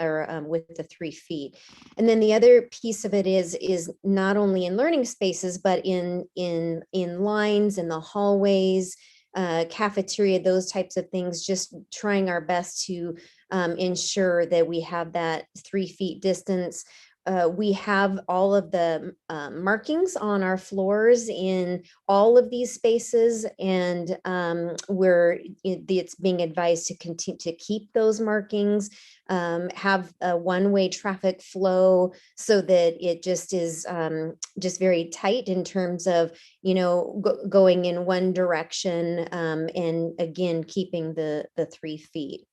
with the 3 feet. And then the other piece of it is not only in learning spaces, but in lines, in the hallways, cafeteria, those types of things, just trying our best to ensure that we have that 3 feet distance. We have all of the markings on our floors in all of these spaces, and it's being advised to continue to keep those markings, have a one-way traffic flow so that it just is just very tight in terms of, going in one direction, and again, keeping the 3 feet.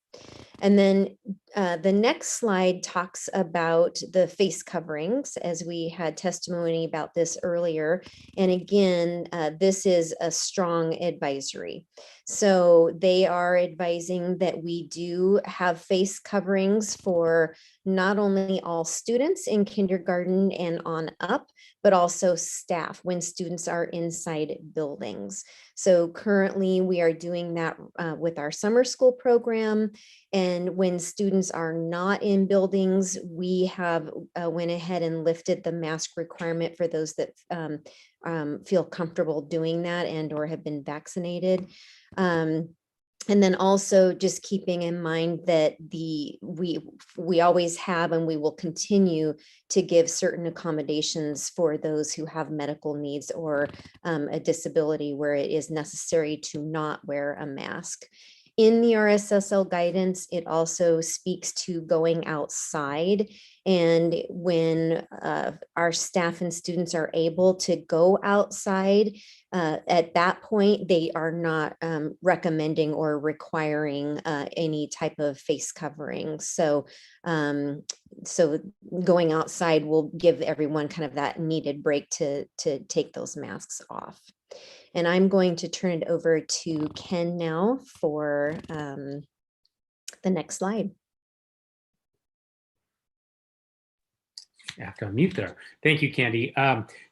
And then the next slide talks about the face coverings, as we had testimony about this earlier. And again, this is a strong advisory. So they are advising that we do have face coverings for not only all students in kindergarten and on up, but also staff when students are inside buildings. So currently we are doing that with our summer school program. And when students are not in buildings, we have went ahead and lifted the mask requirement for those that feel comfortable doing that and or have been vaccinated. And then also just keeping in mind that we always have and we will continue to give certain accommodations for those who have medical needs or a disability where it is necessary to not wear a mask. In the RSSL guidance, it also speaks to going outside. And when our staff and students are able to go outside, at that point, they are not recommending or requiring any type of face covering. So, so going outside will give everyone kind of that needed break to take those masks off. And I'm going to turn it over to Ken now for the next slide. I have to unmute there. Thank you, Candy.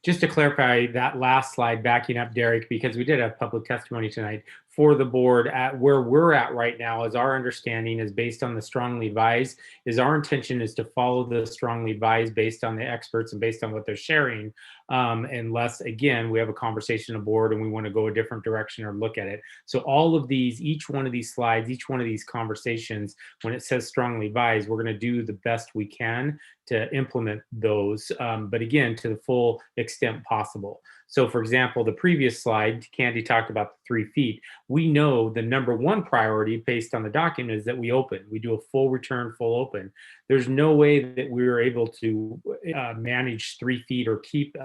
Just to clarify that last slide, backing up Derek, because we did have public testimony tonight for the board. At where we're at right now, is our understanding is based on the strongly advised, is our intention is to follow the strongly advised based on the experts and based on what they're sharing, unless, again, we have a conversation aboard and we want to go a different direction or look at it. So all of these, each one of these slides, each one of these conversations, when it says strongly advised, we're going to do the best we can to implement those, but again, to the full extent possible. So for example, the previous slide, Candy talked about the 3 feet. We know the number one priority based on the document is that we open. We do a full return, full open. There's no way that we were able to manage 3 feet or keep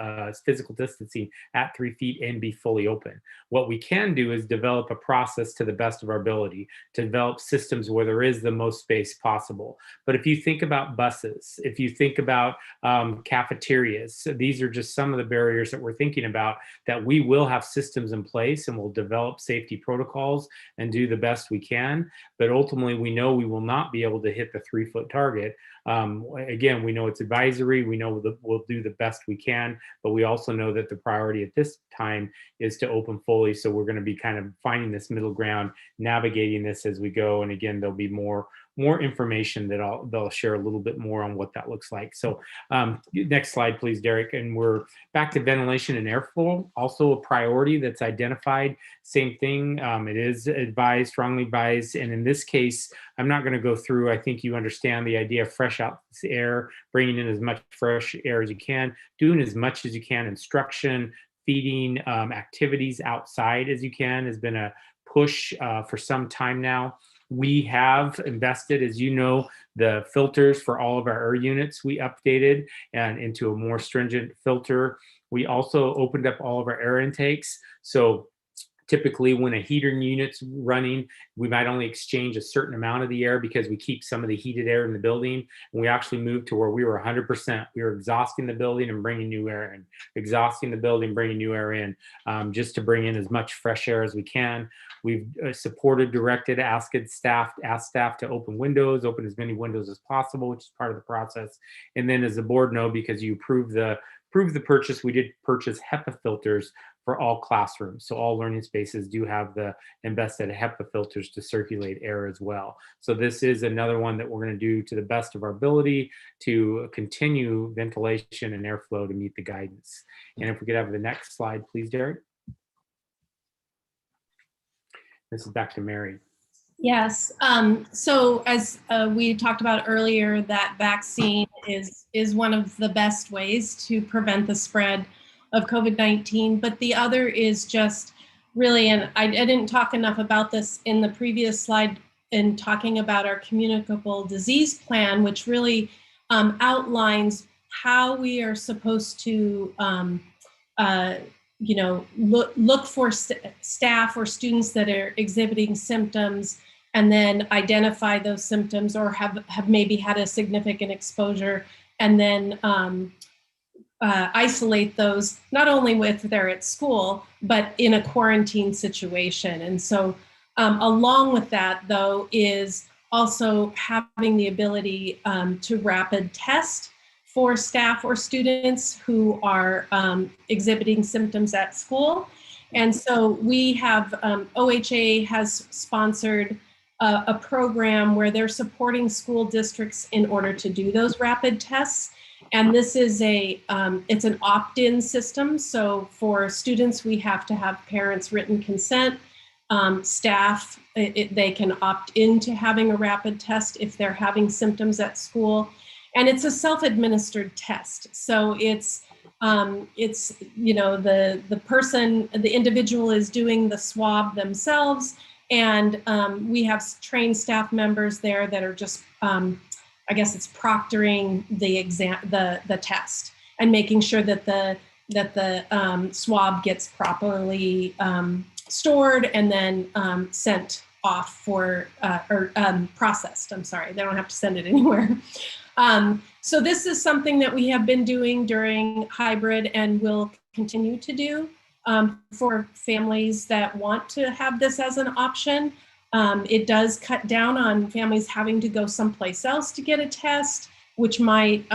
physical distancing at 3 feet and be fully open. What we can do is develop a process to the best of our ability, to develop systems where there is the most space possible. But if you think about buses, if you think about cafeterias, so these are just some of the barriers that we're thinking about, that we will have systems in place and we'll develop safety protocols and do the best we can. But ultimately, we know we will not be able to hit the 3 foot target. Again, we know it's advisory. We know that we'll do the best we can, but we also know that the priority at this time is to open fully. So we're going to be kind of finding this middle ground, navigating this as we go. And again, there'll be more information that they'll share a little bit more on what that looks like. So next slide, please, Derek. And we're back to ventilation and airflow, also a priority that's identified. Same thing. It is advised, strongly advised. And in this case, I'm not going to go through. I think you understand the idea of fresh out air, bringing in as much fresh air as you can, doing as much as you can. Instruction, feeding, activities outside as you can has been a push for some time now. We have invested, as you know, the filters for all of our air units. We updated and into a more stringent filter. We also opened up all of our air intakes. So typically when a heater unit's running, we might only exchange a certain amount of the air because we keep some of the heated air in the building. And we actually moved to where we were 100%. We were exhausting the building and bringing new air in, exhausting the building, bringing new air in, just to bring in as much fresh air as we can. We've supported, directed, asked staff to open windows, open as many windows as possible, which is part of the process. And then as the board know, because you approved the approve the purchase, we did purchase HEPA filters for all classrooms. So all learning spaces do have the embedded HEPA filters to circulate air as well. So this is another one that we're going to do to the best of our ability to continue ventilation and airflow to meet the guidance. And if we could have the next slide, please, Derek. This is back to Mary. Yes. So as we talked about earlier, that vaccine is one of the best ways to prevent the spread of COVID-19. But the other is just really, and I didn't talk enough about this in the previous slide in talking about our communicable disease plan, which really outlines how we are supposed to look for staff or students that are exhibiting symptoms, and then identify those symptoms or have maybe had a significant exposure, and then isolate those, not only if they're at school, but in a quarantine situation. And so along with that, though, is also having the ability to rapid test for staff or students who are exhibiting symptoms at school. And so we have, OHA has sponsored a program where they're supporting school districts in order to do those rapid tests. And this is it's an opt-in system. So for students, we have to have parents' written consent. Staff, they can opt into having a rapid test if they're having symptoms at school. And it's a self-administered test. So it's the person, the individual is doing the swab themselves. And we have trained staff members there that are just, I guess it's proctoring the test and making sure that the swab gets properly stored and then sent off for, processed. I'm sorry, they don't have to send it anywhere. So this is something that we have been doing during hybrid and will continue to do for families that want to have this as an option. It does cut down on families having to go someplace else to get a test, which might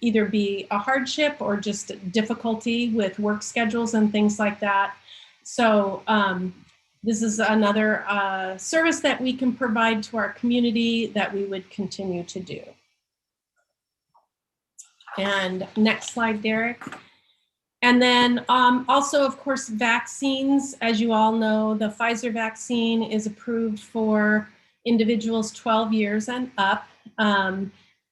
either be a hardship or just difficulty with work schedules and things like that. So this is another service that we can provide to our community that we would continue to do. And next slide, Derek. And then also, of course, vaccines. As you all know, the Pfizer vaccine is approved for individuals 12 years and up.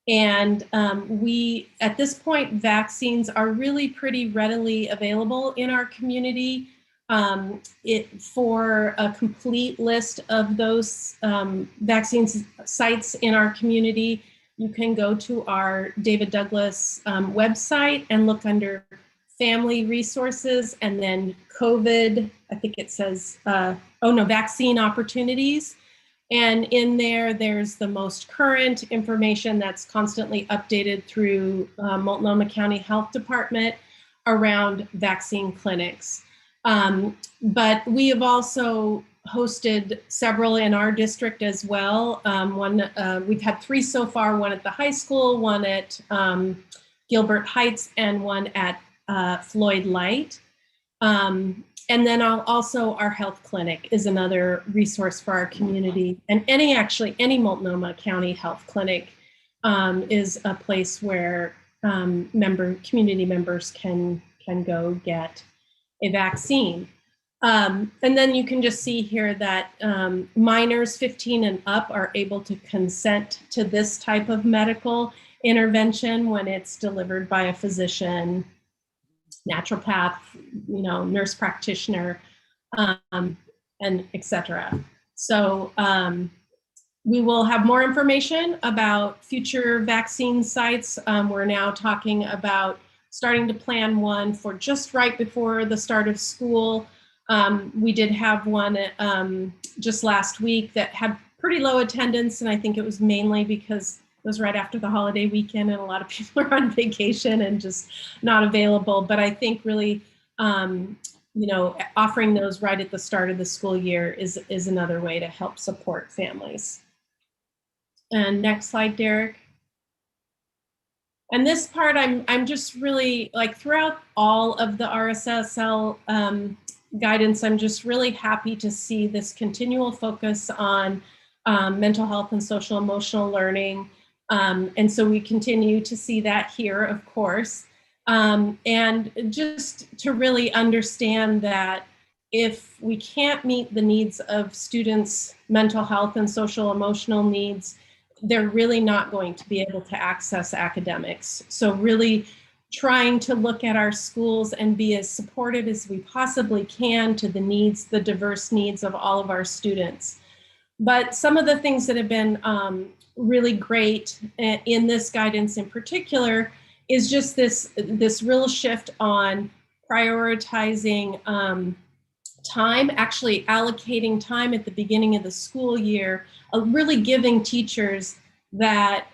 We, at this point, vaccines are really pretty readily available in our community. For a complete list of those vaccines sites in our community, you can go to our David Douglas website and look under family resources and then COVID, I think it says, vaccine opportunities. And in there, there's the most current information that's constantly updated through Multnomah County Health Department around vaccine clinics. But we have also hosted several in our district as well. We've had 3 so far, one at the high school, one at Gilbert Heights, and one at Floyd Light. And then also our health clinic is another resource for our community. And any Multnomah County health clinic is a place where community members can go get a vaccine. And then you can just see here that minors 15 and up are able to consent to this type of medical intervention when it's delivered by a physician, naturopath, nurse practitioner, and et cetera. So we will have more information about future vaccine sites. We're now talking about starting to plan one for just right before the start of school. We did have one just last week that had pretty low attendance, and I think it was mainly because it was right after the holiday weekend and a lot of people are on vacation and just not available. But I think really, offering those right at the start of the school year is another way to help support families. And next slide, Derek. And this part, I'm just really like throughout all of the RSSL guidance, I'm just really happy to see this continual focus on mental health and social emotional learning. And so we continue to see that here, of course. And just to really understand that if we can't meet the needs of students' mental health and social emotional needs, they're really not going to be able to access academics. So really trying to look at our schools and be as supportive as we possibly can to the needs, the diverse needs of all of our students. But some of the things that have been really great in this guidance in particular is just this real shift on prioritizing time, actually allocating time at the beginning of the school year, really giving teachers that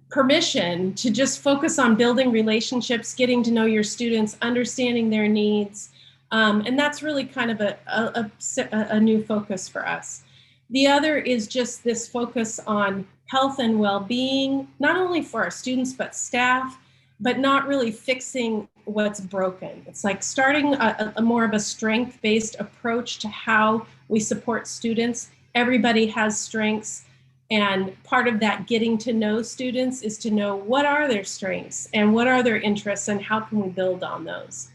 permission to just focus on building relationships, getting to know your students, understanding their needs. And that's really kind of a new focus for us. The other is just this focus on health and well-being, not only for our students, but staff, but not really fixing what's broken. It's like starting a more of a strength-based approach to how we support students. Everybody has strengths, and part of that getting to know students is to know what are their strengths and what are their interests and how can we build on those.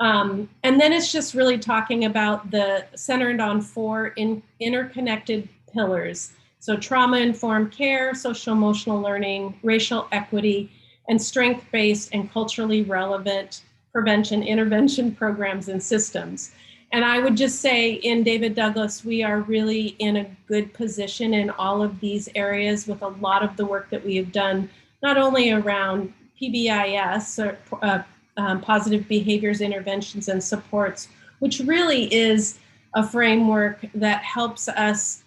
And then it's just really talking about the centered on 4 interconnected pillars. So trauma-informed care, social emotional learning, racial equity, and strength-based and culturally relevant prevention intervention programs and systems. And I would just say in David Douglas, we are really in a good position in all of these areas with a lot of the work that we have done, not only around PBIS, or positive behaviors, interventions, and supports, which really is a framework that helps us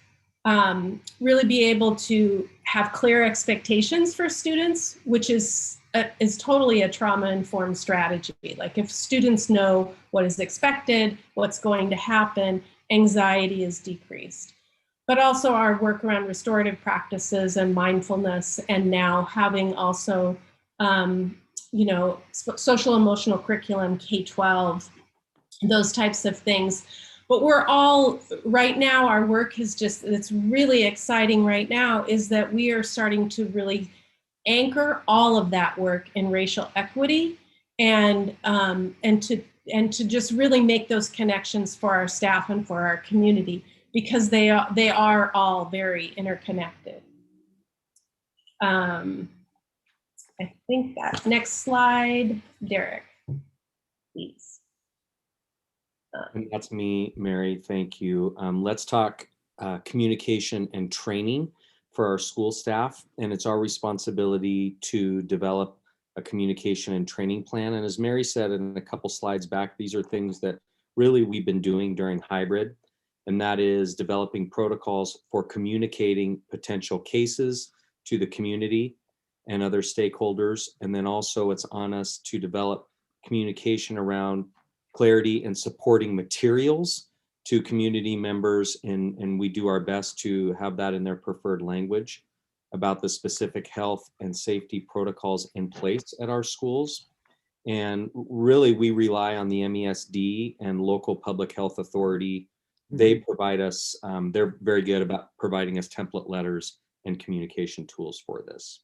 really be able to have clear expectations for students, which is totally a trauma-informed strategy. Like if students know what is expected, what's going to happen, anxiety is decreased. But also our work around restorative practices and mindfulness, and now having also social emotional curriculum, K-12, those types of things. But we're all, right now, our work is just, it's really exciting right now, is that we are starting to really anchor all of that work in racial equity and to just really make those connections for our staff and for our community, because they are all very interconnected. I think that next slide, Derek, please. And that's me, Mary. Thank you. Let's talk communication and training for our school staff. And it's our responsibility to develop a communication and training plan. And as Mary said in a couple slides back, these are things that really we've been doing during hybrid. And that is developing protocols for communicating potential cases to the community and other stakeholders. And then also it's on us to develop communication around clarity and supporting materials to community members. And we do our best to have that in their preferred language about the specific health and safety protocols in place at our schools. And really we rely on the MESD and local public health authority. They provide us, they're very good about providing us template letters and communication tools for this.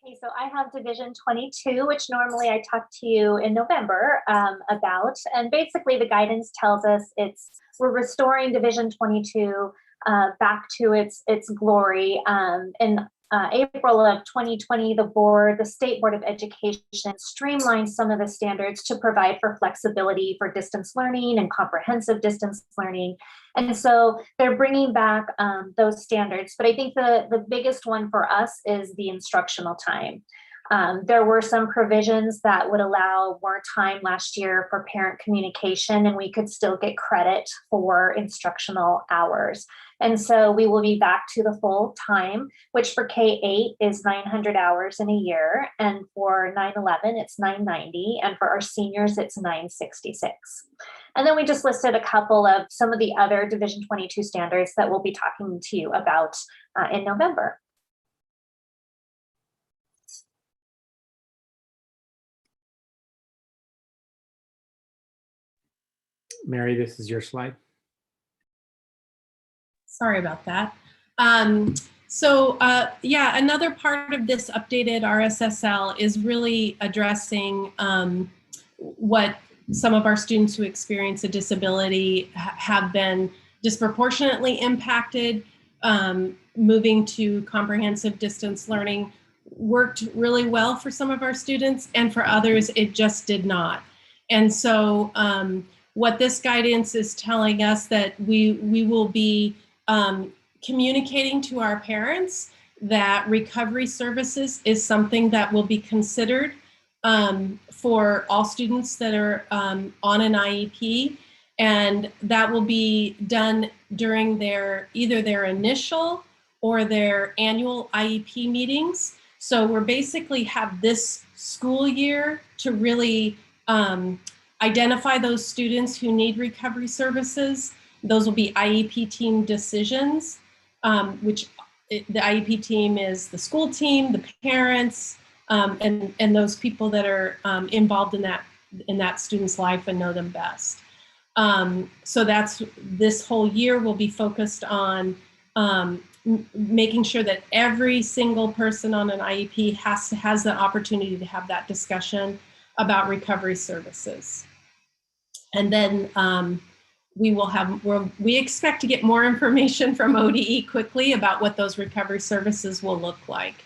Okay, so I have Division 22, which normally I talk to you in November about. And basically the guidance tells us we're restoring Division 22 back to its glory. In April of 2020, the State Board of Education streamlined some of the standards to provide for flexibility for distance learning and comprehensive distance learning. And so they're bringing back those standards. But I think the biggest one for us is the instructional time. There were some provisions that would allow more time last year for parent communication, and we could still get credit for instructional hours. And so we will be back to the full time, which for K-8 is 900 hours in a year. And for 9/11, it's 990. And for our seniors, it's 966. And then we just listed a couple of some of the other Division 22 standards that we'll be talking to you about in November. Mary, this is your slide. Sorry about that. Yeah, another part of this updated RSSL is really addressing what some of our students who experience a disability have been disproportionately impacted. Moving to comprehensive distance learning worked really well for some of our students, and for others, it just did not. And so what this guidance is telling us that we will be communicating to our parents that recovery services is something that will be considered for all students that are on an IEP, and that will be done during either their initial or their annual IEP meetings. So we're basically have this school year to really identify those students who need recovery services. Those will be IEP team decisions, which the IEP team is the school team, the parents, and those people that are involved in that student's life and know them best. So that's this whole year will be focused on making sure that every single person on an IEP has the opportunity to have that discussion about recovery services. And then we expect to get more information from ODE quickly about what those recovery services will look like.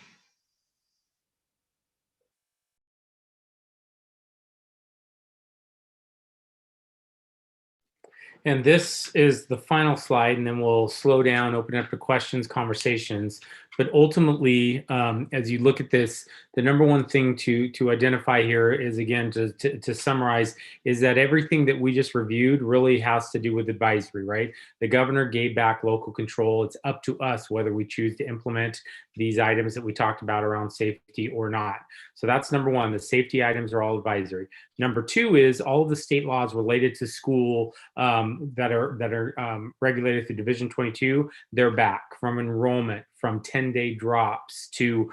And this is the final slide, and then we'll slow down, open up to questions, conversations. But ultimately, as you look at this, the number one thing to identify here is, again, to summarize, is that everything that we just reviewed really has to do with advisory, right? The governor gave back local control. It's up to us whether we choose to implement these items that we talked about around safety or not. So that's number one. The safety items are all advisory. Number two is all of the state laws related to school that are regulated through Division 22. They're back, from enrollment, from 10-day drops to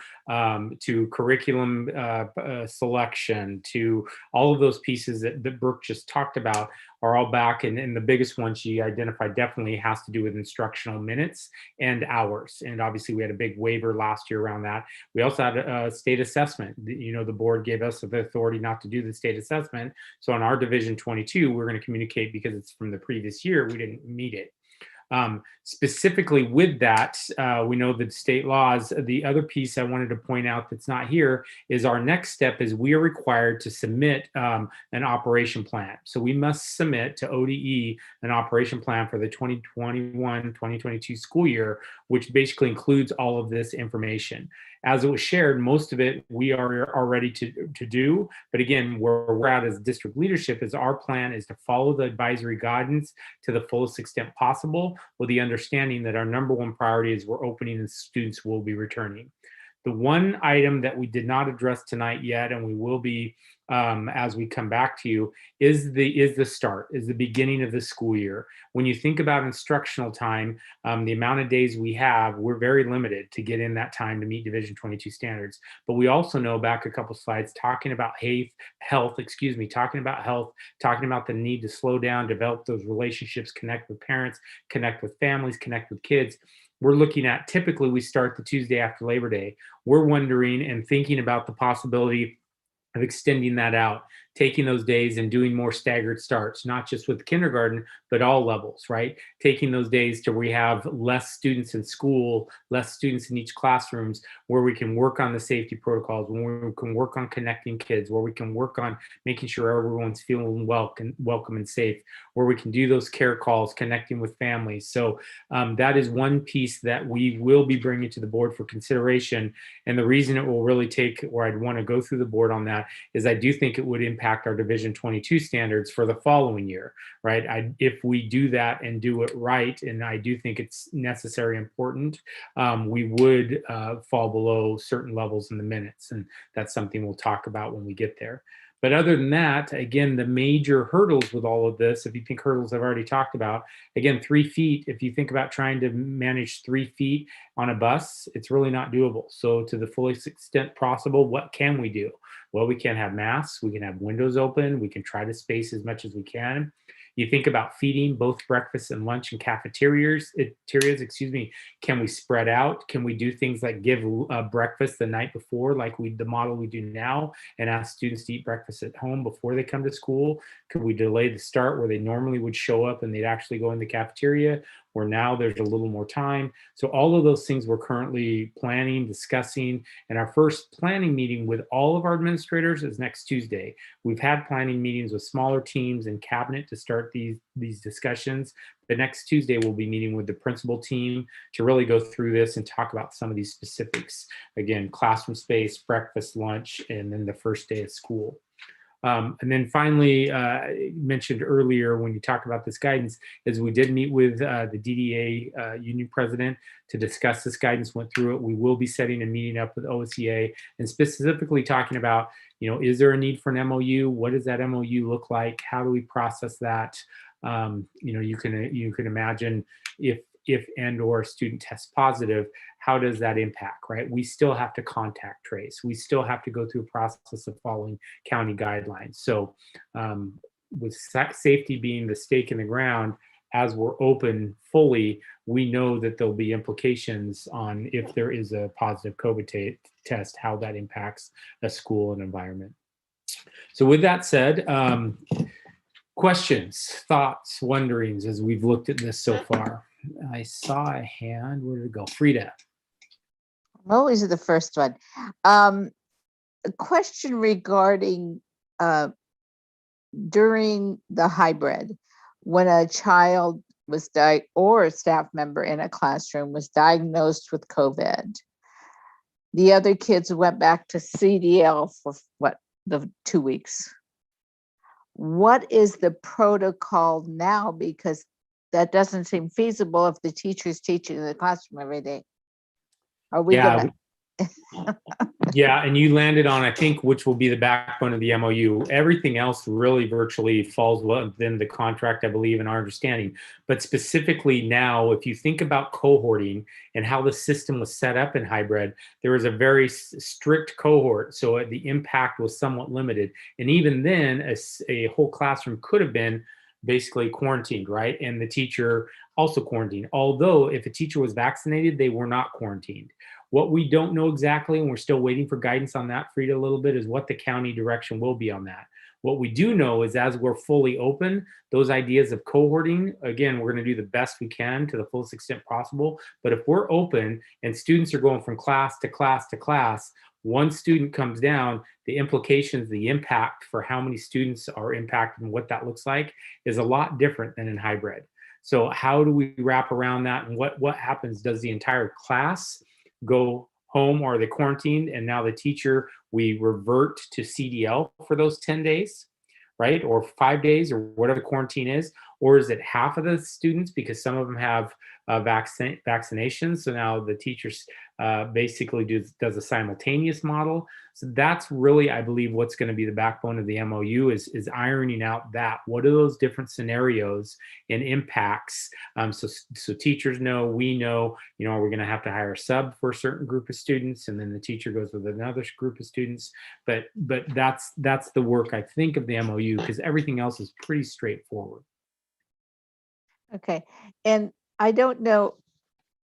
curriculum selection, to all of those pieces that Brooke just talked about are all back. And the biggest one she identified definitely has to do with instructional minutes and hours. And obviously we had a big waiver last year around that. We also had a state assessment. You know, the board gave us the authority not to do the state assessment. So on our Division 22, we're going to communicate, because it's from the previous year, we didn't meet it. Specifically with that, we know that state laws. The other piece I wanted to point out that's not here is our next step is we are required to submit an operation plan. So we must submit to ODE an operation plan for the 2021-2022 school year, which basically includes all of this information. As it was shared, most of it we are ready to do. But again, where we're at as district leadership is our plan is to follow the advisory guidance to the fullest extent possible, with the understanding that our number one priority is we're opening and students will be returning. The one item that we did not address tonight yet, and we will be as we come back to you, is the beginning of the school year. When you think about instructional time, the amount of days we have, we're very limited to get in that time to meet Division 22 standards. But we also know, back a couple slides, talking about health, talking about the need to slow down, develop those relationships, connect with parents, connect with families, connect with kids. We're looking at, typically we start the Tuesday after Labor Day. We're wondering and thinking about the possibility of extending that out, taking those days and doing more staggered starts, not just with kindergarten, but all levels, right? Taking those days to where we have less students in school, less students in each classrooms, where we can work on the safety protocols, where we can work on connecting kids, where we can work on making sure everyone's feeling welcome and safe, where we can do those care calls, connecting with families. So that is one piece that we will be bringing to the board for consideration. And the reason it will really take, or I'd want to go through the board on that, is I do think it would impact impact our Division 22 standards for the following year, right? If we do that and do it right, and I do think it's necessary and important, we would fall below certain levels in the minutes. And that's something we'll talk about when we get there. But other than that, again, the major hurdles with all of this, if you think hurdles I've already talked about, again, 3 feet, if you think about trying to manage 3 feet on a bus, it's really not doable. So to the fullest extent possible, what can we do? Well, we can have masks, we can have windows open, we can try to space as much as we can. You think about feeding both breakfast and lunch in cafeterias, can we spread out? Can we do things like give breakfast the night before, like the model we do now, and ask students to eat breakfast at home before they come to school? Could we delay the start where they normally would show up and they'd actually go in the cafeteria, where now there's a little more time? So all of those things we're currently planning, discussing, and our first planning meeting with all of our administrators is next Tuesday. We've had planning meetings with smaller teams and cabinet to start these discussions. The next Tuesday, we'll be meeting with the principal team to really go through this and talk about some of these specifics. Again, classroom space, breakfast, lunch, and then the first day of school. And then finally, mentioned earlier when you talked about this guidance, is we did meet with the DDA union president to discuss this guidance, went through it. We will be setting a meeting up with OSEA and specifically talking about, is there a need for an MOU? What does that MOU look like? How do we process that? You can imagine if and or a student tests positive, how does that impact, right? We still have to contact trace. We still have to go through a process of following county guidelines. So with safety being the stake in the ground, as we're open fully, we know that there'll be implications on if there is a positive COVID test, how that impacts a school and environment. So with that said, questions, thoughts, wonderings as we've looked at this so far? I saw a hand. Where did it go? Frida. I'm always the first one. A question regarding during the hybrid, when a child was or a staff member in a classroom was diagnosed with COVID, the other kids went back to CDL for the 2 weeks. What is the protocol now? Because that doesn't seem feasible if the teacher's teaching in the classroom every day. Are we gonna? Yeah, and you landed on, I think, which will be the backbone of the MOU. Everything else really virtually falls within the contract, I believe, in our understanding. But specifically now, if you think about cohorting and how the system was set up in hybrid, there was a very strict cohort, so the impact was somewhat limited. And even then, a whole classroom could have been basically quarantined, right? And the teacher also quarantined. Although if a teacher was vaccinated, they were not quarantined. What we don't know exactly, and we're still waiting for guidance on that, Frida, a little bit, is what the county direction will be on that. What we do know is as we're fully open, those ideas of cohorting, again, we're going to do the best we can to the fullest extent possible. But if we're open and students are going from class to class to class, one student comes down, the implications, the impact for how many students are impacted and what that looks like is a lot different than in hybrid. So how do we wrap around that? And what happens? Does the entire class go home, or are they quarantined? And now the teacher, we revert to CDL for those 10 days, right? Or 5 days, or whatever the quarantine is. Or is it half of the students because some of them have vaccinations? So now the teachers basically does a simultaneous model. So that's really, I believe, what's going to be the backbone of the MOU is ironing out that. What are those different scenarios and impacts? So teachers know, we know, are we going to have to hire a sub for a certain group of students, and then the teacher goes with another group of students? But that's the work, I think, of the MOU, because everything else is pretty straightforward. Okay, and I don't know,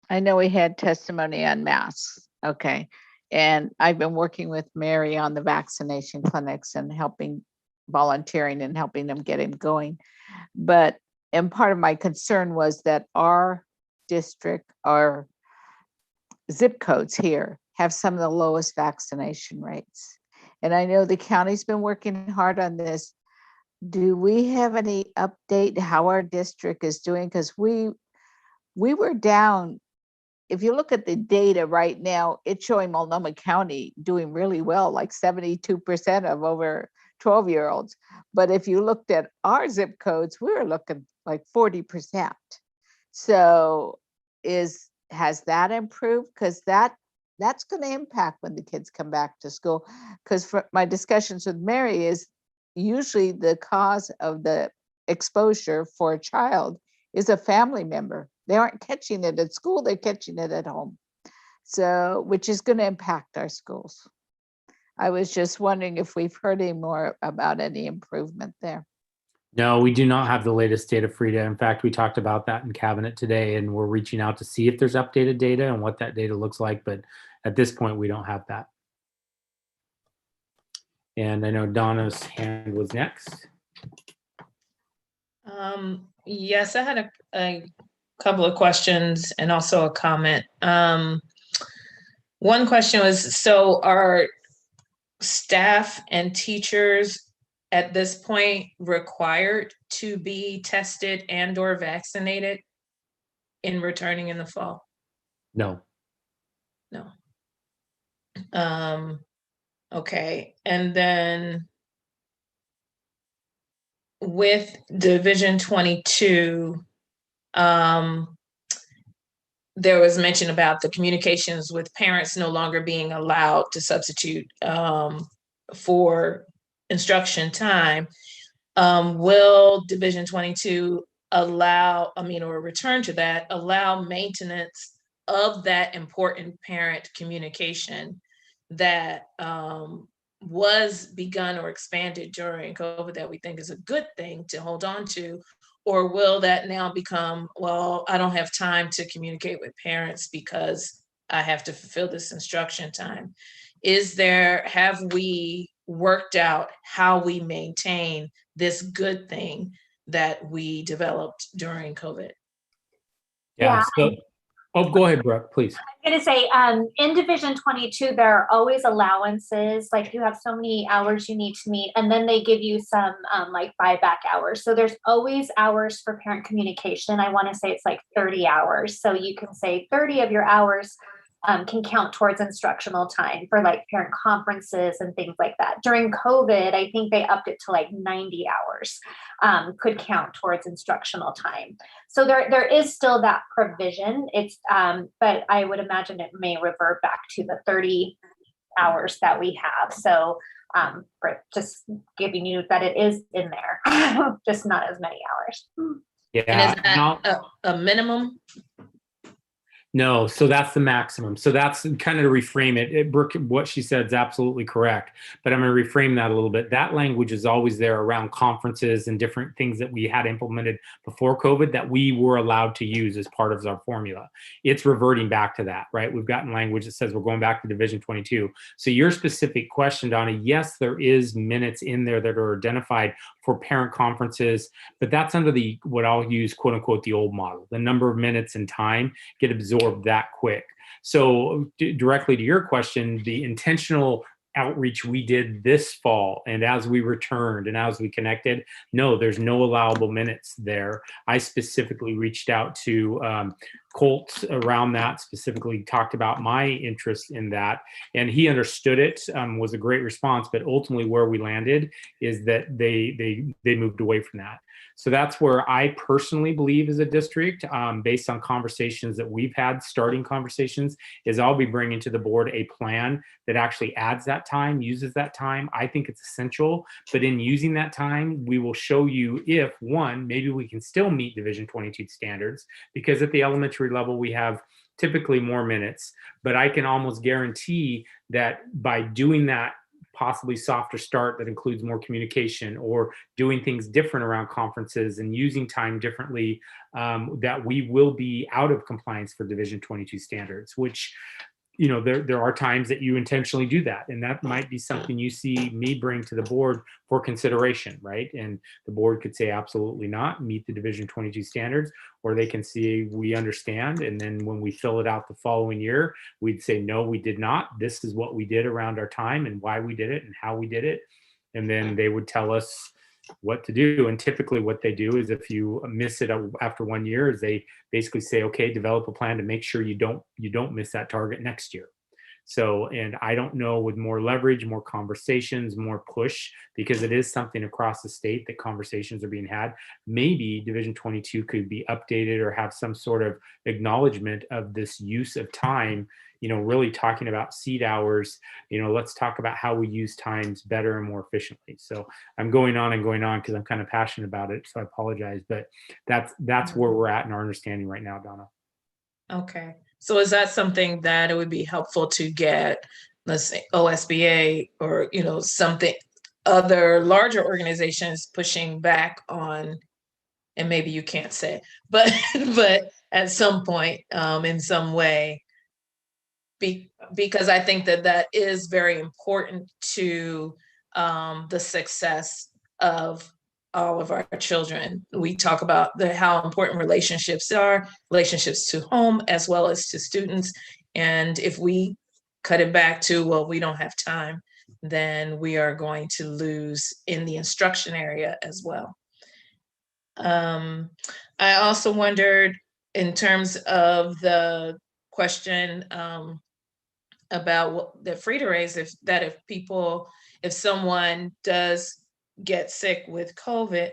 I know we had testimony on masks, okay, and I've been working with Mary on the vaccination clinics and volunteering and helping them get him going. And part of my concern was that our district, our zip codes here have some of the lowest vaccination rates. And I know the county's been working hard on this. Do we have any update how our district is doing? Because we were down. If you look at the data right now, it's showing Multnomah County doing really well, like 72% of over 12-year-olds. But if you looked at our zip codes, we were looking like 40%. So has that improved? Because that's going to impact when the kids come back to school. Because for my discussions with Mary is usually the cause of the exposure for a child is a family member. They aren't catching it at school, they're catching it at home. So, which is going to impact our schools. I was just wondering if we've heard any more about any improvement there. No, we do not have the latest data, Frida. In fact, we talked about that in cabinet today, and we're reaching out to see if there's updated data and what that data looks like. But at this point, we don't have that. And I know Donna's hand was next. Yes, I had a couple of questions and also a comment. One question was, so are staff and teachers at this point required to be tested and or vaccinated in returning in the fall? No. No. Okay, and then with Division 22, there was mention about the communications with parents no longer being allowed to substitute for instruction time. Will Division 22 allow, or return to that, allow maintenance of that important parent communication that was begun or expanded during COVID that we think is a good thing to hold on to? Or will that now become, well, I don't have time to communicate with parents because I have to fulfill this instruction time? Have we worked out how we maintain this good thing that we developed during COVID? Yeah. So, oh, go ahead, Brooke, please. I'm going to say in Division 22, there are always allowances. Like you have so many hours you need to meet, and then they give you some like buyback hours. So there's always hours for parent communication. I want to say it's like 30 hours. So you can say 30 of your hours can count towards instructional time for like parent conferences and things like that. During COVID, I think they upped it to like 90 hours could count towards instructional time. So there is still that provision. It's but I would imagine it may revert back to the 30 hours that we have. So for just giving you that it is in there, just not as many hours. Yeah. And is that a minimum? No, so that's the maximum. So that's kind of to reframe it. Brooke, what she said is absolutely correct, but I'm going to reframe that a little bit. That language is always there around conferences and different things that we had implemented before COVID that we were allowed to use as part of our formula. It's reverting back to that, right? We've gotten language that says we're going back to Division 22. So your specific question, Donna, yes, there is minutes in there that are identified for parent conferences, but that's under the, what I'll use, quote unquote, the old model. The number of minutes and time get absorbed that quick. So directly to your question, the intentional outreach we did this fall, and as we returned and as we connected, no, there's no allowable minutes there. I specifically reached out to Colt around that, specifically talked about my interest in that, and he understood it, was a great response, but ultimately where we landed is that they moved away from that. So that's where I personally believe as a district, based on conversations that we've had, starting conversations, is I'll be bringing to the board a plan that actually adds that time, uses that time. I think it's essential, but in using that time, we will show you if, one, maybe we can still meet Division 22 standards, because at the elementary level, we have typically more minutes, but I can almost guarantee that by doing that possibly softer start that includes more communication or doing things different around conferences and using time differently, that we will be out of compliance for Division 22 standards, which, you know, there are times that you intentionally do that. And that might be something you see me bring to the board for consideration, right? And the board could say, absolutely not, meet the Division 22 standards, or they can see, we understand. And then when we fill it out the following year, we'd say, no, we did not. This is what we did around our time and why we did it and how we did it. And then they would tell us what to do. And typically what they do is, if you miss it after 1 year, is they basically say, okay, develop a plan to make sure you don't miss that target next year. So, and I don't know, with more leverage, more conversations, more push, because it is something across the state that conversations are being had. Maybe Division 22 could be updated or have some sort of acknowledgement of this use of time, really talking about seat hours. Let's talk about how we use times better and more efficiently. So I'm going on and going on because I'm kind of passionate about it. So I apologize, but that's where we're at in our understanding right now, Donna. Okay. So is that something that it would be helpful to get, let's say OSBA or, something, other larger organizations pushing back on, and maybe you can't say, but at some point, in some way, because I think that is very important to the success of all of our children. We talk about how important relationships are, relationships to home as well as to students. And if we cut it back to, well, we don't have time, then we are going to lose in the instruction area as well. I also wondered, in terms of the question about the free to raise, if someone does get sick with COVID,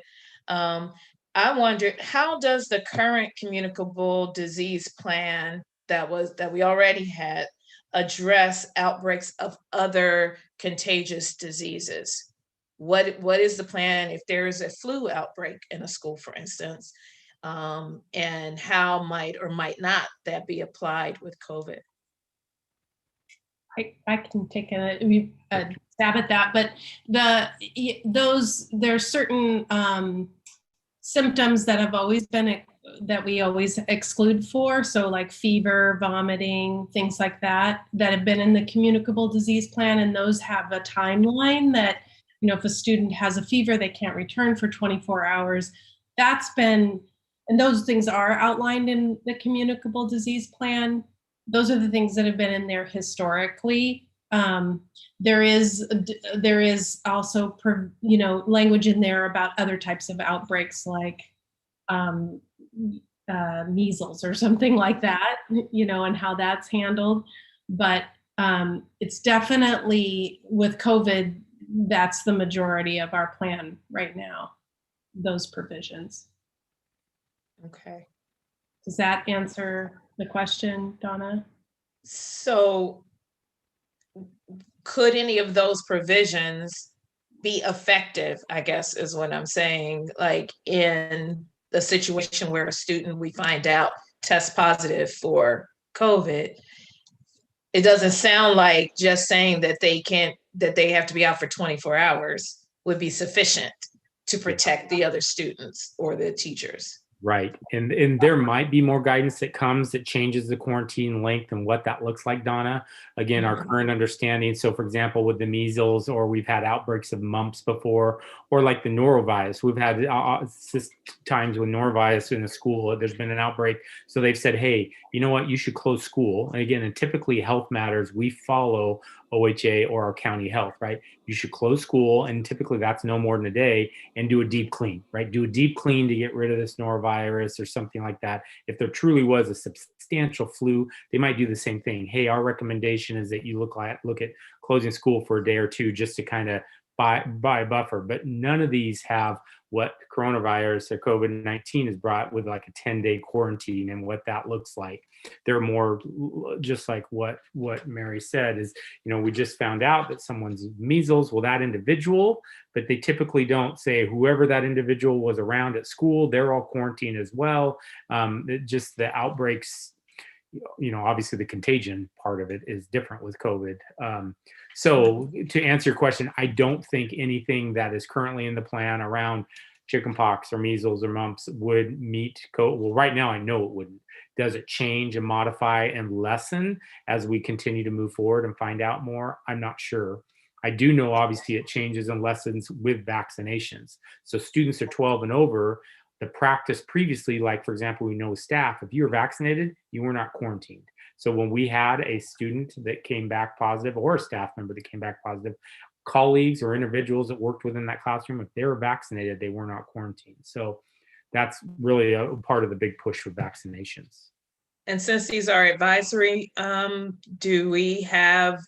I wondered, how does the current communicable disease plan that we already had address outbreaks of other contagious diseases? What is the plan if there is a flu outbreak in a school, for instance, and how might or might not that be applied with COVID? I can take a stab at that, but there's certain symptoms that have always been that we always exclude for. So like fever, vomiting, things like that have been in the communicable disease plan, and those have a timeline that, if a student has a fever, they can't return for 24 hours. And those things are outlined in the communicable disease plan. Those are the things that have been in there historically. There is also, language in there about other types of outbreaks, like measles or something like that, and how that's handled. But it's definitely, with COVID, that's the majority of our plan right now, those provisions. Okay. Does that answer the question, Donna? So could any of those provisions be effective, I guess is what I'm saying, like in the situation where a student, we find out, tests positive for COVID? It doesn't sound like just saying that they have to be out for 24 hours would be sufficient to protect the other students or the teachers. Right. And there might be more guidance that comes that changes the quarantine length and what that looks like, Donna. Again, our current understanding. So for example, with the measles, or we've had outbreaks of mumps before, or like the norovirus, we've had times with norovirus in the school, there's been an outbreak. So they've said, hey, you know what, you should close school. And again, and typically health matters, we follow OHA or our county health, right? You should close school, and typically that's no more than a day, and do a deep clean, right? Do a deep clean to get rid of this norovirus or something like that. If there truly was a substantial flu, they might do the same thing. Hey, our recommendation is that you look at closing school for a day or two just to kind of buy a buffer. But none of these have what coronavirus or COVID-19 has brought, with like a 10-day quarantine and what that looks like. They're more just like what Mary said is, we just found out that someone's measles, well, that individual, but they typically don't say whoever that individual was around at school, they're all quarantined as well. Just the outbreaks, obviously the contagion part of it is different with COVID. So to answer your question, I don't think anything that is currently in the plan around chickenpox or measles or mumps would meet COVID. Well, right now I know it wouldn't. Does it change and modify and lessen as we continue to move forward and find out more? I'm not sure. I do know obviously it changes and lessens with vaccinations. So students are 12 and over. The practice previously, like for example, we know with staff, if you were vaccinated, you were not quarantined. So when we had a student that came back positive, or a staff member that came back positive, colleagues or individuals that worked within that classroom, if they were vaccinated, they were not quarantined. So that's really a part of the big push with vaccinations. And since these are advisory, do we have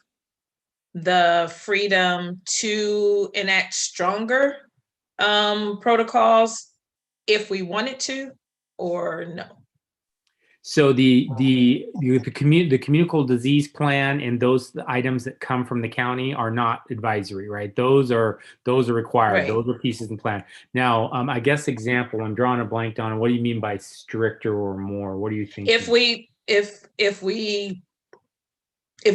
the freedom to enact stronger protocols if we wanted to, or no? So the communicable disease plan and those items that come from the county are not advisory, right? Those are required. Right. Those are pieces in plan. Now, I guess example, I'm drawing a blank on what do you mean by stricter or more? What do you think? If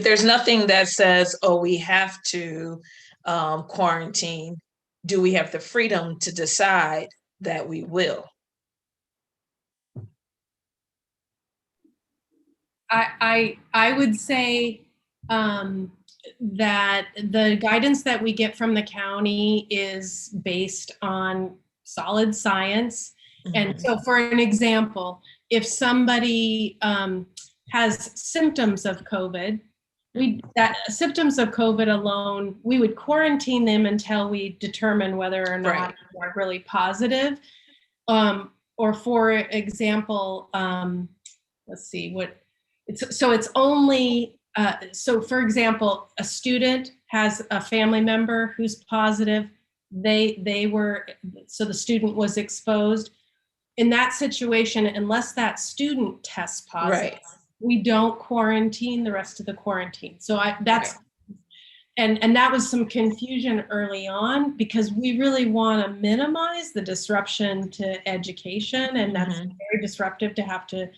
there's nothing that says, oh, we have to quarantine, do we have the freedom to decide that we will? I would say that the guidance that we get from the county is based on solid science. And so for an example, if somebody has symptoms of COVID, symptoms of COVID alone, we would quarantine them until we determine whether or not they're really positive. Or for example, let's see what, it's only, so for example, a student has a family member who's positive, so the student was exposed. In that situation, unless that student tests positive, we don't quarantine the rest of the quarantine. So and that was some confusion early on because we really want to minimize the disruption to education, and that's very disruptive to have to,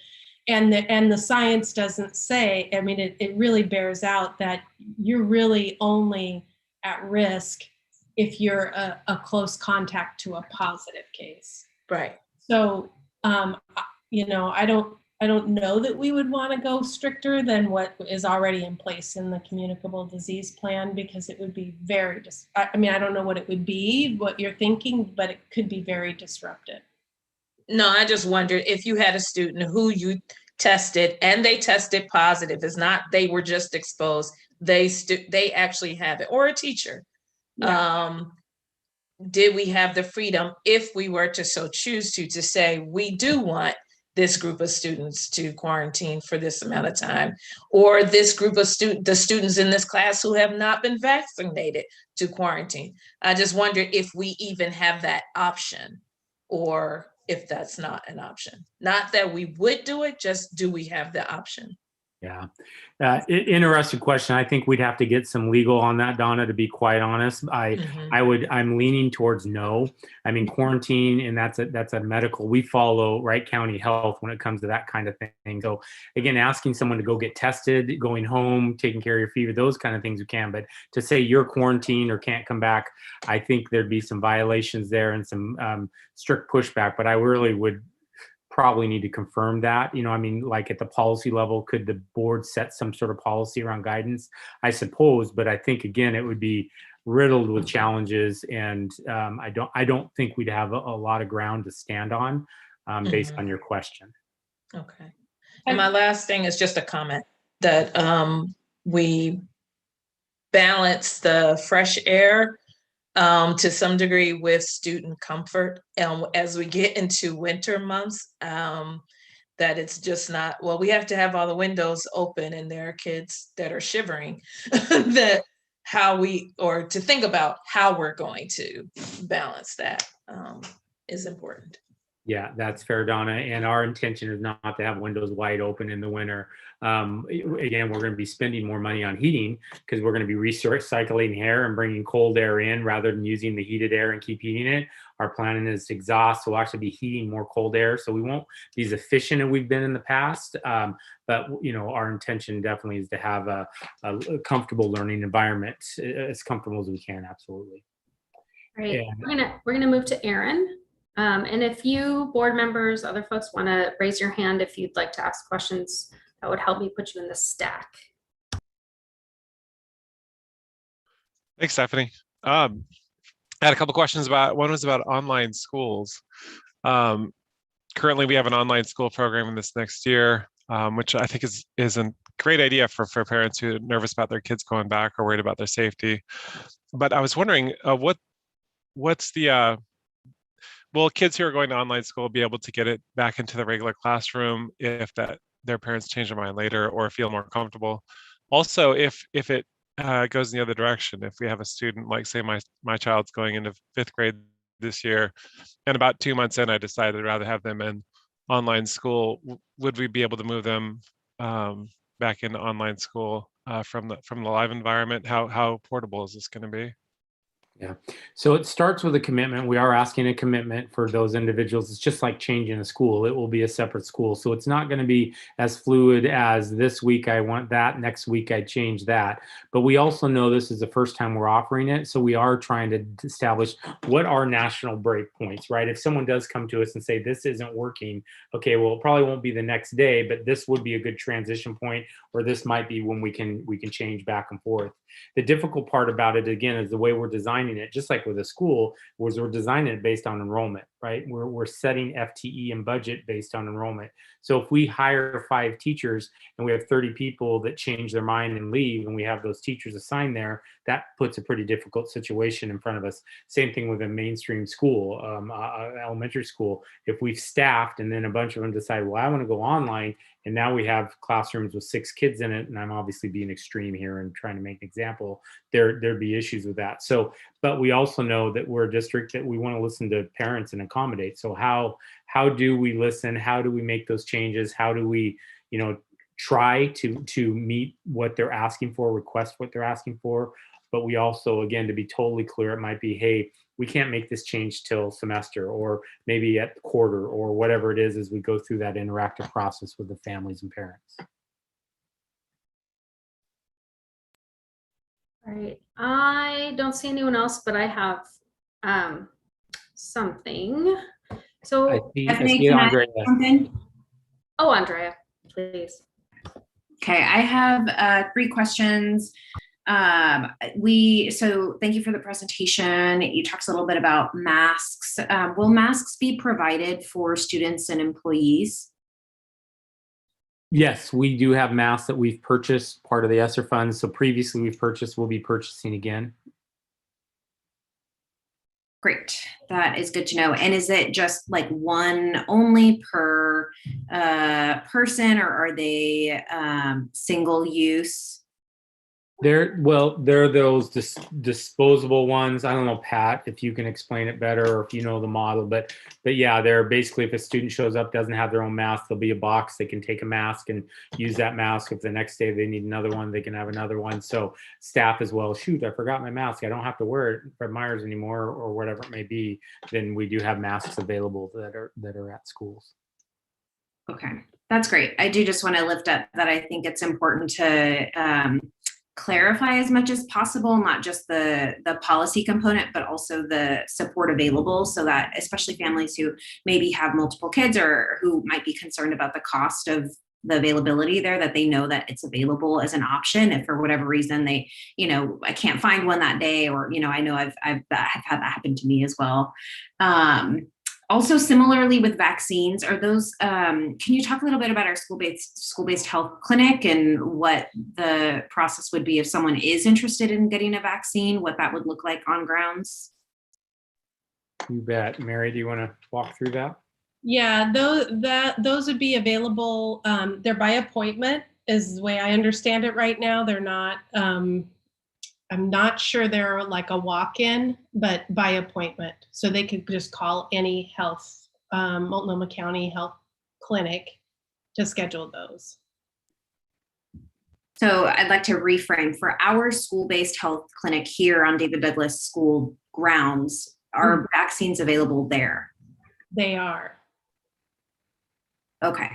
and the science doesn't say, I mean, it really bears out that you're really only at risk if you're a close contact to a positive case. Right. So, you know, I don't know that we would want to go stricter than what is already in place in the communicable disease plan, because it would be very, I mean, I don't know what it would be, what you're thinking, but it could be very disruptive. No, I just wondered if you had a student who you tested and they tested positive. It's not they were just exposed, they actually have it, or a teacher. Yeah. Did we have the freedom, if we were to so choose to say, we do want this group of students to quarantine for this amount of time, or this group of the students in this class who have not been vaccinated to quarantine? I just wonder if we even have that option, or if that's not an option. Not that we would do it, just do we have the option? Yeah. Interesting question. I think we'd have to get some legal on that, Donna, to be quite honest. I'm leaning towards no. I mean, quarantine, and that's a medical, we follow county health when it comes to that kind of thing. So again, asking someone to go get tested, going home, taking care of your fever, those kind of things we can, but to say you're quarantined or can't come back, I think there'd be some violations there and some strict pushback, but I really would probably need to confirm that. You know, I mean, like at the policy level, could the board set some sort of policy around guidance? I suppose, but I think again, it would be riddled with challenges, and I don't think we'd have a lot of ground to stand on based on your question. Okay. And my last thing is just a comment that we balance the fresh air to some degree with student comfort. And as we get into winter months, that it's just not, well, we have to have all the windows open and there are kids that are shivering, that to think about how we're going to balance that is important. Yeah, that's fair, Donna. And our intention is not to have windows wide open in the winter. Again, we're going to be spending more money on heating because we're going to be recycling air and bringing cold air in rather than using the heated air and keep heating it. Our planning is exhaust, so we'll actually be heating more cold air. So we won't be as efficient as we've been in the past. But you know, our intention definitely is to have a comfortable learning environment, as comfortable as we can. Absolutely. Great. We're gonna move to Aaron. And if you board members, other folks want to raise your hand if you'd like to ask questions, that would help me put you in the stack. Thanks, Stephanie. I had a couple questions about, one was about online schools. Currently, we have an online school program in this next year, which I think is a great idea for parents who are nervous about their kids going back or worried about their safety. But I was wondering, what's the will kids who are going to online school be able to get it back into the regular classroom if that their parents change their mind later or feel more comfortable. Also, if it goes in the other direction, if we have a student, like say my child's going into 5th grade this year, and about 2 months in, I decided I'd rather have them in online school, would we be able to move them back into online school from the live environment? How portable is this going to be? Yeah. So it starts with a commitment. We are asking a commitment for those individuals. It's just like changing a school. It will be a separate school. So it's not going to be as fluid as this week I want that, next week I change that. But we also know this is the first time we're offering it. So we are trying to establish what are national break points, right? If someone does come to us and say this isn't working, okay, well, it probably won't be the next day, but this would be a good transition point, or this might be when we can change back and forth. The difficult part about it, again, is the way we're designing it, just like with a school, was we're designing it based on enrollment, right? We're setting FTE and budget based on enrollment. So if we hire 5 teachers and we have 30 people that change their mind and leave, and we have those teachers assigned there, that puts a pretty difficult situation in front of us. Same thing with a mainstream school, elementary school. If we've staffed and then a bunch of them decide, well, I want to go online, and now we have classrooms with 6 kids in it, and I'm obviously being extreme here and trying to make an example, there'd be issues with that. So, but we also know that we're a district that we want to listen to parents and accommodate. So how do we listen? How do we make those changes? How do we, try to meet what they're asking for, request what they're asking for? But we also, again, to be totally clear, it might be, hey, we can't make this change till semester, or maybe at the quarter, or whatever it is as we go through that interactive process with the families and parents. All right. I don't see anyone else, but I have something. So I see Andrea. Oh, Andrea, please. Okay, I have 3 questions. So thank you for the presentation. You talked a little bit about masks. Will masks be provided for students and employees? Yes, we do have masks that we've purchased, part of the ESSER funds. So previously we've purchased, we'll be purchasing again. Great, that is good to know. And is it just like one only per person, or are they single use? They're those disposable ones. I don't know, Pat, if you can explain it better, or if you know the model, but yeah, they're basically, if a student shows up, doesn't have their own mask, there'll be a box. They can take a mask and use that mask. If the next day they need another one, they can have another one. So staff as well, shoot, I forgot my mask, I don't have to wear it at Myers anymore, or whatever it may be, then we do have masks available that are at schools. Okay, that's great. I do just want to lift up that I think it's important to clarify as much as possible, not just the policy component, but also the support available, so that especially families who maybe have multiple kids or who might be concerned about the cost of the availability there, that they know that it's available as an option if for whatever reason they, I can't find one that day, or, I know I've had that happen to me as well. Also, similarly with vaccines, are those, can you talk a little bit about our school-based health clinic and what the process would be if someone is interested in getting a vaccine, what that would look like on grounds? You bet. Mary, do you want to walk through that? Yeah, those would be available. They're by appointment is the way I understand it right now. They're not, I'm not sure they're like a walk-in, but by appointment. So they could just call any health, Multnomah County Health Clinic to schedule those. So I'd like to reframe for our school-based health clinic here on David Douglas School grounds. Are vaccines available there? They are. Okay.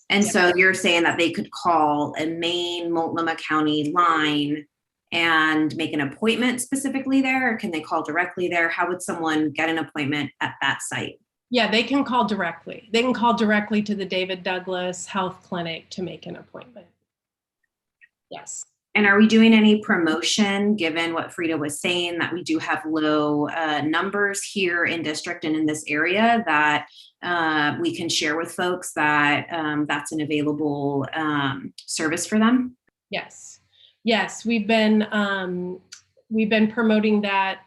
And so you're saying that they could call a main Multnomah County line and make an appointment specifically there, or can they call directly there? How would someone get an appointment at that site? Yeah, they can call directly. They can call directly to the David Douglas Health Clinic to make an appointment. Yes. And are we doing any promotion, given what Frida was saying, that we do have low numbers here in district and in this area, that we can share with folks that that's an available service for them? Yes. Yes, we've been promoting that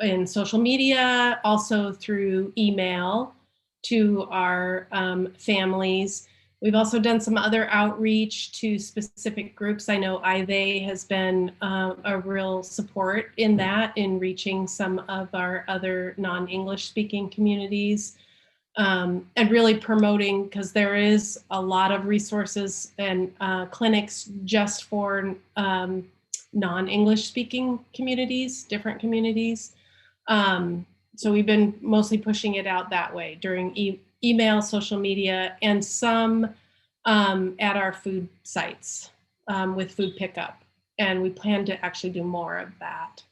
in social media, also through email to our families. We've also done some other outreach to specific groups. I know IVE has been a real support in that, in reaching some of our other non-English speaking communities, and really promoting, because there is a lot of resources and clinics just for non-English speaking communities, different communities. So we've been mostly pushing it out that way during email, social media, and some at our food sites with food pickup. And we plan to actually do more of that.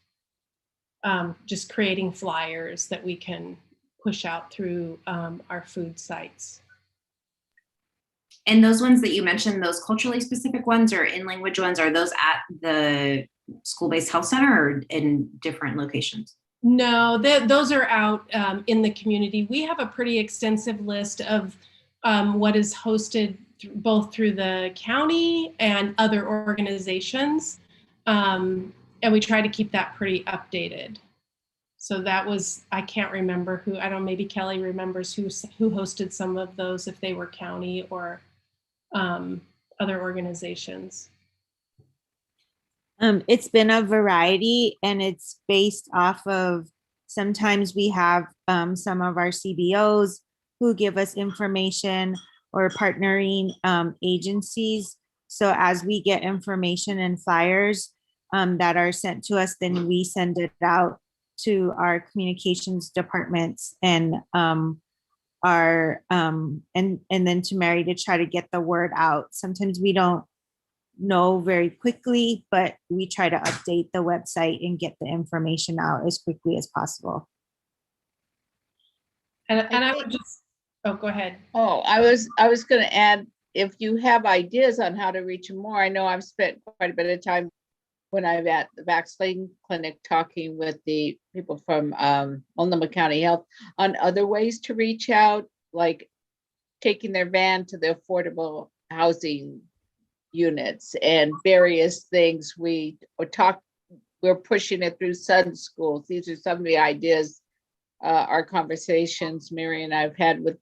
Just creating flyers that we can push out through our food sites. And those ones that you mentioned, those culturally specific ones or in language ones, are those at the school-based health center or in different locations? No, those are out in the community. We have a pretty extensive list of what is hosted both through the county and other organizations. And we try to keep that pretty updated. So that was, I can't remember who, I don't know, maybe Kelly remembers who hosted some of those, if they were county or other organizations. It's been a variety, and it's based off of, sometimes we have some of our CBOs who give us information, or partnering agencies. So as we get information and flyers that are sent to us, then we send it out to our communications departments and our and then to Mary to try to get the word out. Sometimes we don't know very quickly, but we try to update the website and get the information out as quickly as possible. And I would just, oh, go ahead. Oh, I was going to add, if you have ideas on how to reach them more, I know I've spent quite a bit of time when I'm at the vaccine clinic talking with the people from Multnomah County Health on other ways to reach out, like taking their van to the affordable housing units and various things. We're pushing it through Sun Schools. These are some of the ideas, our conversations Mary and I've had with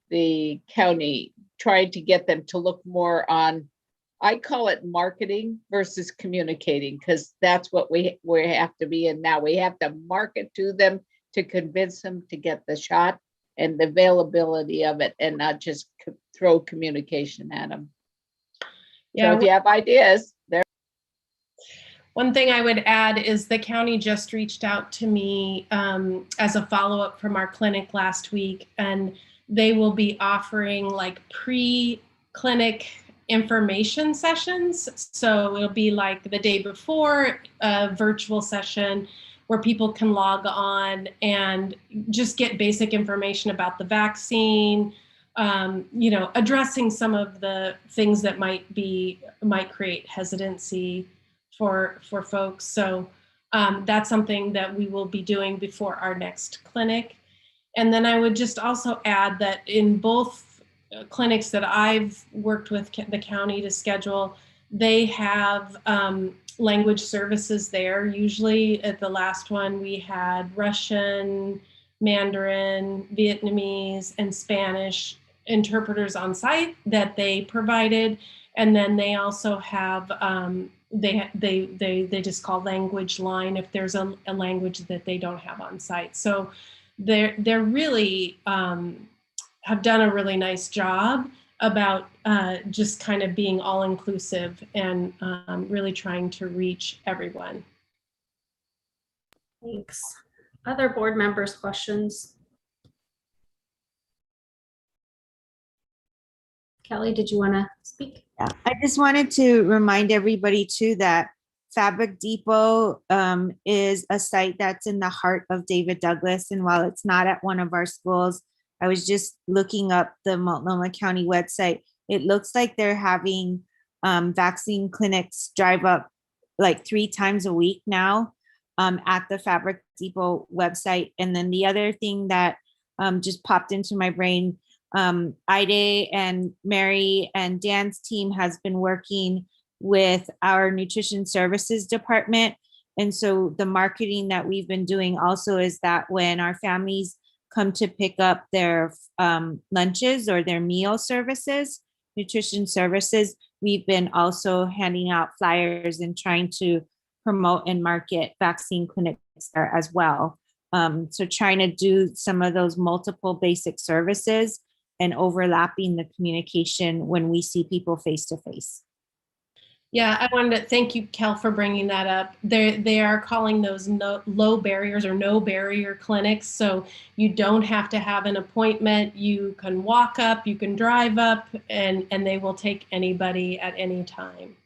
the county, trying to get them to look more on, I call it marketing versus communicating, because that's what we have to be in now. We have to market to them to convince them to get the shot and the availability of it, and not just throw communication at them. Yeah, so if you have ideas, there. One thing I would add is the county just reached out to me as a follow-up from our clinic last week, and they will be offering like pre-clinic information sessions. So it'll be like the day before a virtual session where people can log on and just get basic information about the vaccine, addressing some of the things that might create hesitancy for folks. So that's something that we will be doing before our next clinic. And then I would just also add that in both clinics that I've worked with the county to schedule, they have language services there. Usually at the last one, we had Russian, Mandarin, Vietnamese, and Spanish interpreters on site that they provided. And then they also have, they just call language line if there's a language that they don't have on site. So they're really have done a really nice job about just kind of being all inclusive and really trying to reach everyone. Thanks. Other board members' questions? Kelly, did you want to speak? Yeah, I just wanted to remind everybody too that Fabric Depot is a site that's in the heart of David Douglas. And while it's not at one of our schools, I was just looking up the Multnomah County website. It looks like they're having vaccine clinics drive up like 3 times a week now at the Fabric Depot website. And then the other thing that just popped into my brain, Ida and Mary and Dan's team has been working with our nutrition services department. And so the marketing that we've been doing also is that when our families come to pick up their lunches or their meal services, nutrition services. We've been also handing out flyers and trying to promote and market vaccine clinics there as well. So trying to do some of those multiple basic services and overlapping the communication when we see people face to face. Yeah, I wanted to thank you, Kel, for bringing that up. They are calling those low barriers or no barrier clinics. So you don't have to have an appointment. You can walk up, you can drive up, and they will take anybody at any time.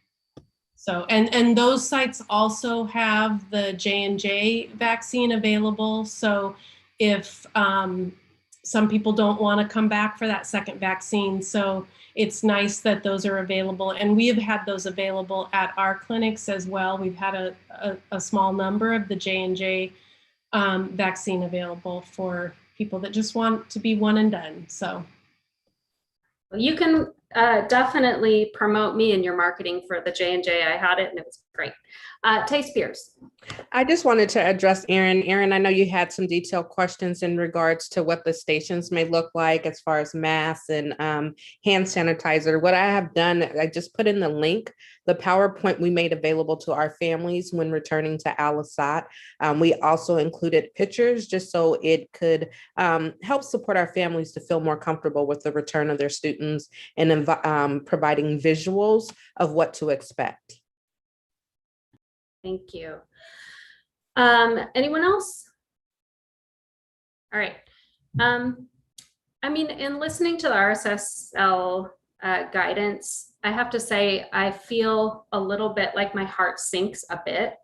So, and those sites also have the J&J vaccine available. So if some people don't want to come back for that second vaccine, so it's nice that those are available. And we have had those available at our clinics as well. We've had a small number of the J&J vaccine available for people that just want to be one and done. So you can definitely promote me in your marketing for the J&J. I had it and it was great. Tay Spears. I just wanted to address Erin. Erin, I know you had some detailed questions in regards to what the stations may look like as far as masks and hand sanitizer. What I have done, I just put in the link, the PowerPoint we made available to our families when returning to Al-Asad. We also included pictures just so it could help support our families to feel more comfortable with the return of their students and providing visuals of what to expect. Thank you. Anyone else? All right. I mean, in listening to the RSSL guidance, I have to say, I feel a little bit like my heart sinks a bit,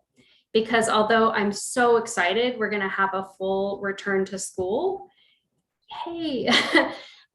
because although I'm so excited, we're going to have a full return to school. Hey,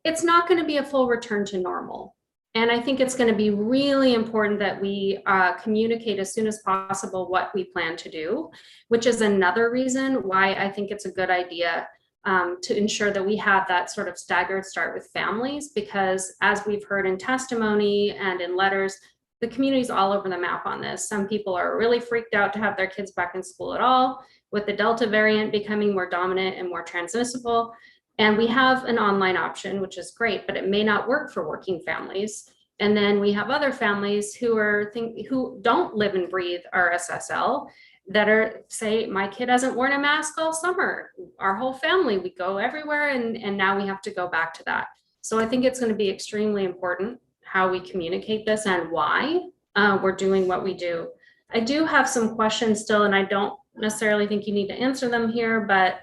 it's not going to be a full return to normal. And I think it's going to be really important that we communicate as soon as possible what we plan to do, which is another reason why I think it's a good idea to ensure that we have that sort of staggered start with families, because as we've heard in testimony and in letters, the community's all over the map on this. Some people are really freaked out to have their kids back in school at all, with the Delta variant becoming more dominant and more transmissible. And we have an online option, which is great, but it may not work for working families. And then we have other families who don't live and breathe RSSL that are say, my kid hasn't worn a mask all summer. Our whole family, we go everywhere, and now we have to go back to that. So I think it's going to be extremely important how we communicate this and why we're doing what we do. I do have some questions still, and I don't necessarily think you need to answer them here, but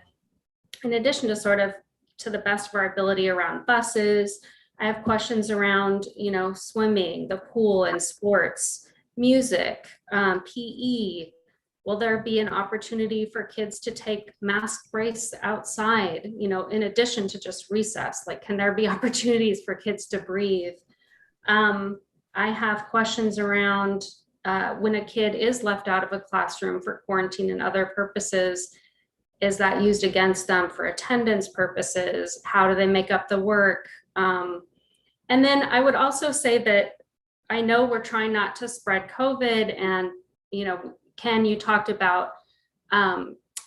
in addition to sort of to the best of our ability around buses, I have questions around, you know, swimming, the pool and sports, music, PE. Will there be an opportunity for kids to take mask breaks outside, you know, in addition to just recess? Like, can there be opportunities for kids to breathe? I have questions around when a kid is left out of a classroom for quarantine and other purposes, is that used against them for attendance purposes? How do they make up the work? And then I would also say that I know we're trying not to spread COVID, and, you know, Ken, you talked about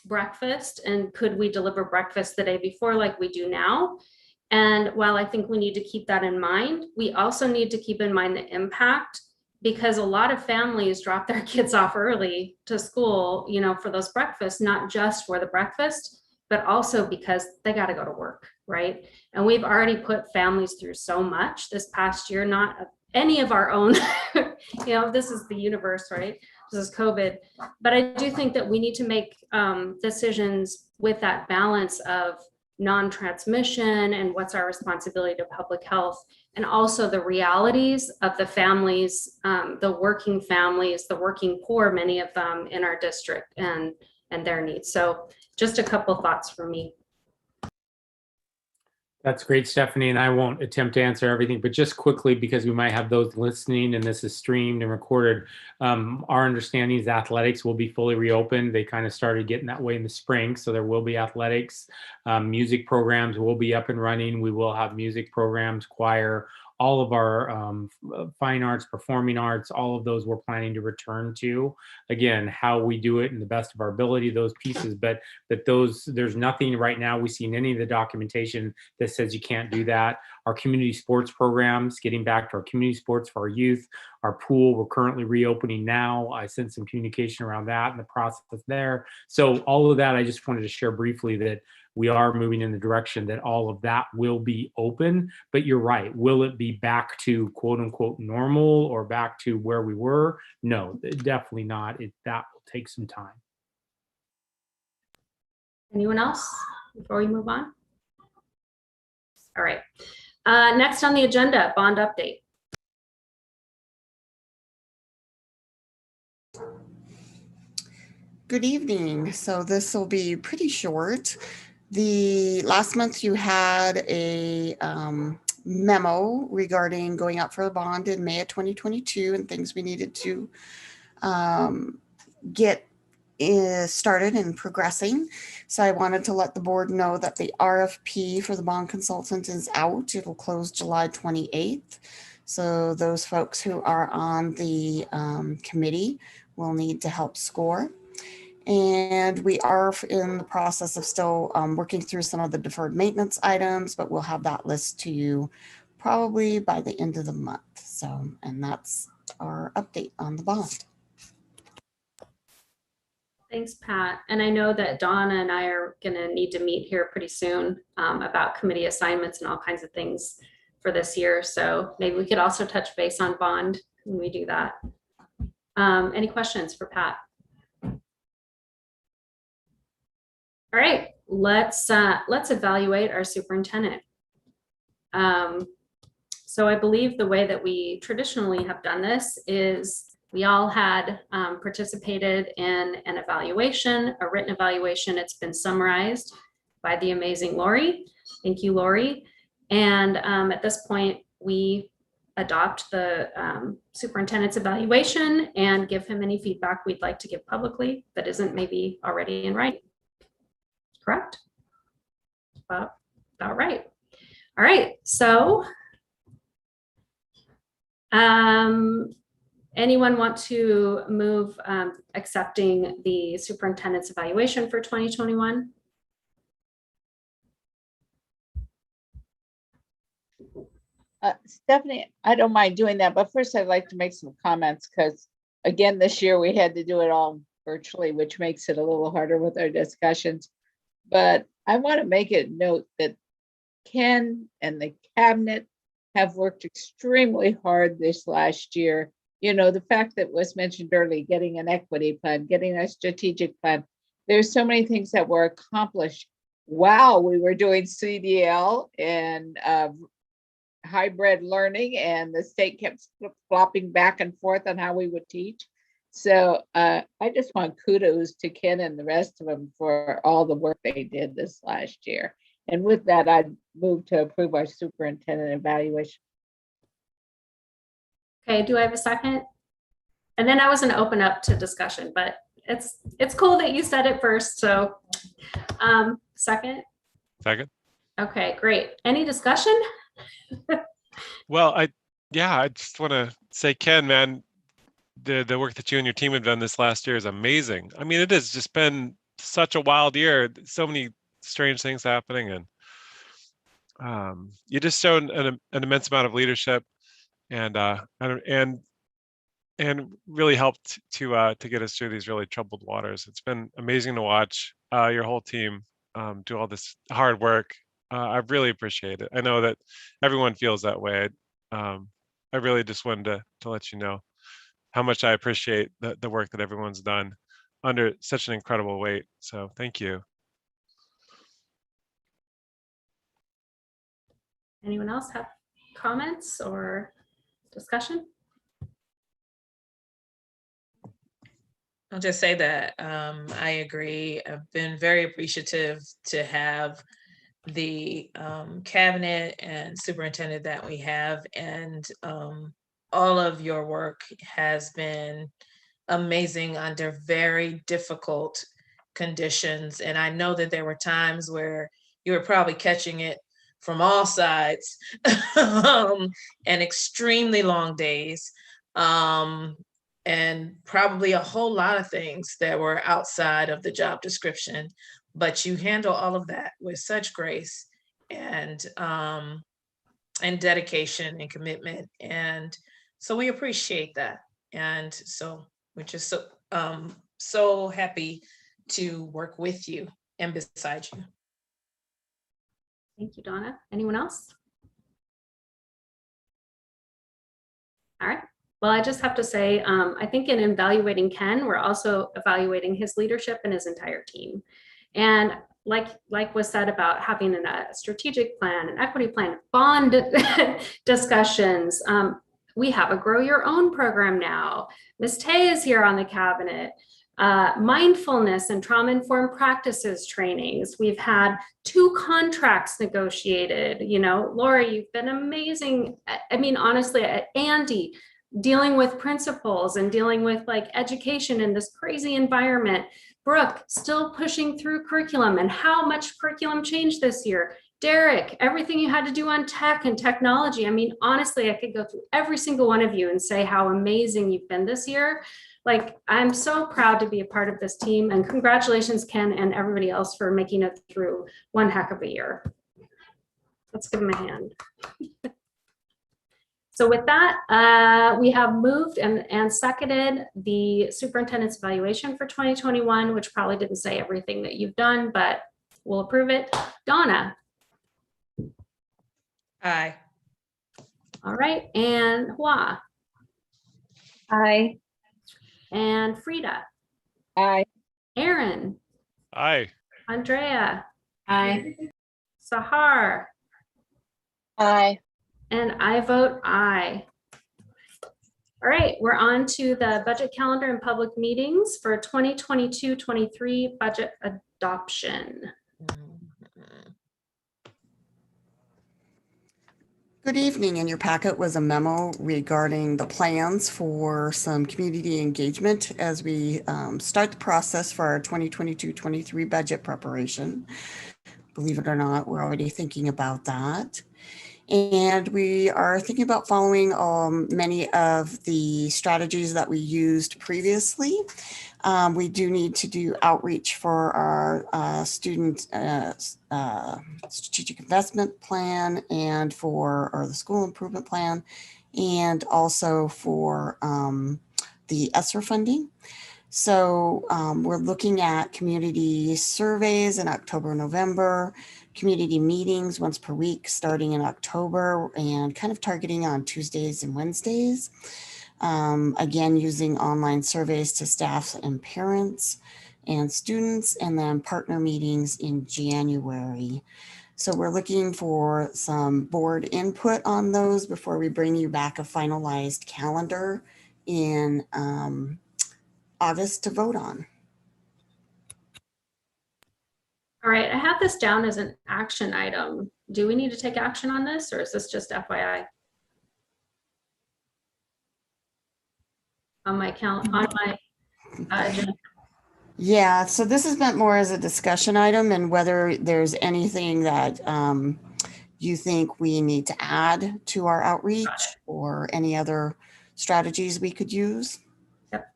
breakfast, and could we deliver breakfast the day before like we do now? And while I think we need to keep that in mind, we also need to keep in mind the impact, because a lot of families drop their kids off early to school, you know, for those breakfasts, not just for the breakfast, but also because they got to go to work, right? And we've already put families through so much this past year, not any of our own, you know, this is the universe, right? This is COVID. But I do think that we need to make decisions with that balance of non-transmission and what's our responsibility to public health, and also the realities of the families, the working families, the working poor, many of them in our district, and their needs. So just a couple thoughts for me. That's great, Stephanie, and I won't attempt to answer everything, but just quickly, because we might have those listening and this is streamed and recorded, our understanding is athletics will be fully reopened. They kind of started getting that way in the spring, so there will be athletics. Music programs will be up and running. We will have music programs, choir, all of our fine arts, performing arts, all of those we're planning to return to. Again, how we do it in the best of our ability, those pieces, but there's nothing right now we see in any of the documentation that says you can't do that. Our community sports programs, getting back to our community sports for our youth, our pool, we're currently reopening now. I sent some communication around that and the process there. So all of that, I just wanted to share briefly that we are moving in the direction that all of that will be open. But you're right. Will it be back to quote unquote normal or back to where we were? No, definitely not. That will take some time. Anyone else before we move on? All right. Next on the agenda, bond update. Good evening. So this will be pretty short. The last month you had a memo regarding going out for a bond in May of 2022 and things we needed to get started and progressing. So I wanted to let the board know that the RFP for the bond consultant is out. It'll close July 28th. So those folks who are on the committee will need to help score. And we are in the process of still working through some of the deferred maintenance items, but we'll have that list to you probably by the end of the month. So, and that's our update on the bond. Thanks, Pat. And I know that Donna and I are going to need to meet here pretty soon about committee assignments and all kinds of things for this year. So maybe we could also touch base on bond when we do that. Any questions for Pat? All right, let's evaluate our superintendent. So I believe the way that we traditionally have done this is we all had participated in an evaluation, a written evaluation. It's been summarized by the amazing Lori. Thank you, Lori. And at this point, we adopt the superintendent's evaluation and give him any feedback we'd like to give publicly that isn't maybe already in writing. Correct? About right. All right, so anyone want to move accepting the superintendent's evaluation for 2021? Stephanie, I don't mind doing that, but first I'd like to make some comments because again, this year we had to do it all virtually, which makes it a little harder with our discussions. But I want to make it note that Ken and the cabinet have worked extremely hard this last year. You know, the fact that was mentioned earlier, getting an equity plan, getting a strategic plan. There's so many things that were accomplished while we were doing CDL and hybrid learning, and the state kept flopping back and forth on how we would teach. So I just want kudos to Ken and the rest of them for all the work they did this last year. And with that, I'd move to approve our superintendent evaluation. Okay, do I have a second? And then I was gonna open up to discussion, but it's cool that you said it first, so second? Second. Okay, great. Any discussion? Well, I just want to say, Ken, man, the work that you and your team have done this last year is amazing. I mean, it has just been such a wild year. So many strange things happening, and you just showed an immense amount of leadership, and really helped to get us through these really troubled waters. It's been amazing to watch your whole team do all this hard work. I really appreciate it. I know that everyone feels that way. I really just wanted to let you know how much I appreciate the work that everyone's done under such an incredible weight. So thank you. Anyone else have comments or discussion? I'll just say that I agree. I've been very appreciative to have the cabinet and superintendent that we have, and all of your work has been amazing under very difficult conditions. And I know that there were times where you were probably catching it from all sides, and extremely long days, and probably a whole lot of things that were outside of the job description. But you handle all of that with such grace and dedication and commitment. And so we appreciate that. And so we're just so happy to work with you and beside you. Thank you, Donna. Anyone else? All right. Well, I just have to say, I think in evaluating Ken, we're also evaluating his leadership and his entire team. And like was said about having a strategic plan, an equity plan, bond discussions. We have a grow your own program now. Ms. Tay is here on the cabinet. Mindfulness and trauma-informed practices trainings. We've had 2 contracts negotiated. You know, Laura, you've been amazing. I mean, honestly, Andy, dealing with principals and dealing with like education in this crazy environment. Brooke, still pushing through curriculum, and how much curriculum changed this year. Derek, everything you had to do on tech and technology. I mean, honestly, I could go through every single one of you and say how amazing you've been this year. Like, I'm so proud to be a part of this team, and congratulations, Ken, and everybody else for making it through one heck of a year. Let's give them a hand. So with that, we have moved and seconded the superintendent's evaluation for 2021, which probably didn't say everything that you've done, but we'll approve it. Donna? Aye. All right, and Hua? Aye. And Frida? Aye. Aaron? Aye. Andrea? Aye. Sahar? Aye. And I vote aye. All right, we're on to the budget calendar and public meetings for 2022-23 budget adoption. Good evening. In your packet was a memo regarding the plans for some community engagement as we start the process for our 2022-23 budget preparation. Believe it or not, we're already thinking about that. And we are thinking about following many of the strategies that we used previously. We do need to do outreach for our student strategic investment plan and for the school improvement plan, and also for the ESSER funding. So we're looking at community surveys in October, November, community meetings once per week starting in October, and kind of targeting on Tuesdays and Wednesdays. Again, using online surveys to staff and parents and students, and then partner meetings in January. So we're looking for some board input on those before we bring you back a finalized calendar in August to vote on. All right, I have this down as an action item. Do we need to take action on this, or is this just FYI? On my agenda. Yeah, so this is meant more as a discussion item, and whether there's anything that you think we need to add to our outreach or any other strategies we could use. Yep.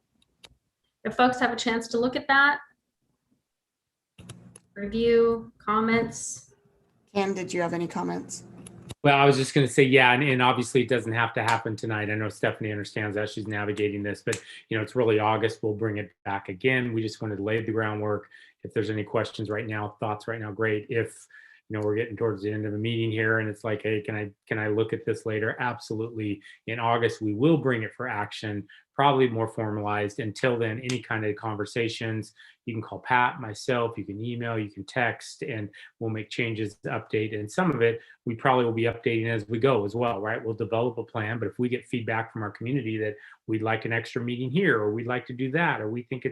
If folks have a chance to look at that, review, comments. Ken, did you have any comments? Well, I was just going to say, yeah, and obviously it doesn't have to happen tonight. I know Stephanie understands that, she's navigating this, but it's really August. We'll bring it back again. We just wanted to lay the groundwork. If there's any questions right now, thoughts right now, great. If we're getting towards the end of the meeting here and it's like, hey, can I look at this later? Absolutely. In August, we will bring it for action, probably more formalized. Until then, any kind of conversations, you can call Pat, myself, you can email, you can text, and we'll make changes to update. And some of it, we probably will be updating as we go as well, right? We'll develop a plan, but if we get feedback from our community that we'd like an extra meeting here, or we'd like to do that, or we think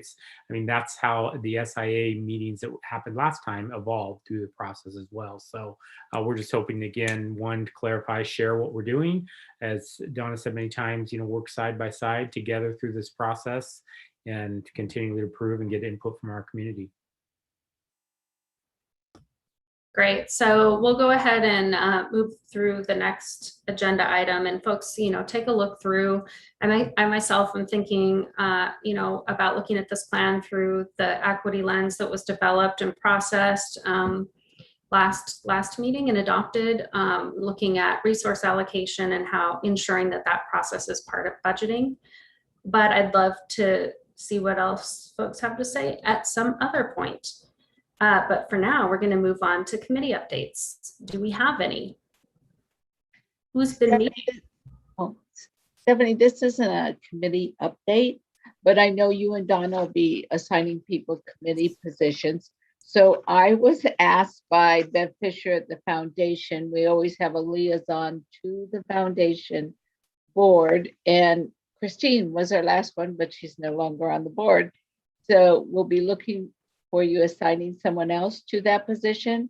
that's how the SIA meetings that happened last time evolved through the process as well. So we're just hoping, again, one, to clarify, share what we're doing. As Donna said many times, work side by side together through this process, and to continually improve and get input from our community. Great. So we'll go ahead and move through the next agenda item, and folks, take a look through. I myself am thinking, about looking at this plan through the equity lens that was developed and processed last meeting and adopted, looking at resource allocation and how ensuring that process is part of budgeting. But I'd love to see what else folks have to say at some other point. But for now, we're going to move on to committee updates. Do we have any? Who's been meeting? Oh, Stephanie, this isn't a committee update, but I know you and Donna will be assigning people committee positions. So I was asked by Bev Fisher at the foundation, we always have a liaison to the foundation board, and Christine was our last one, but she's no longer on the board. So we'll be looking for you assigning someone else to that position.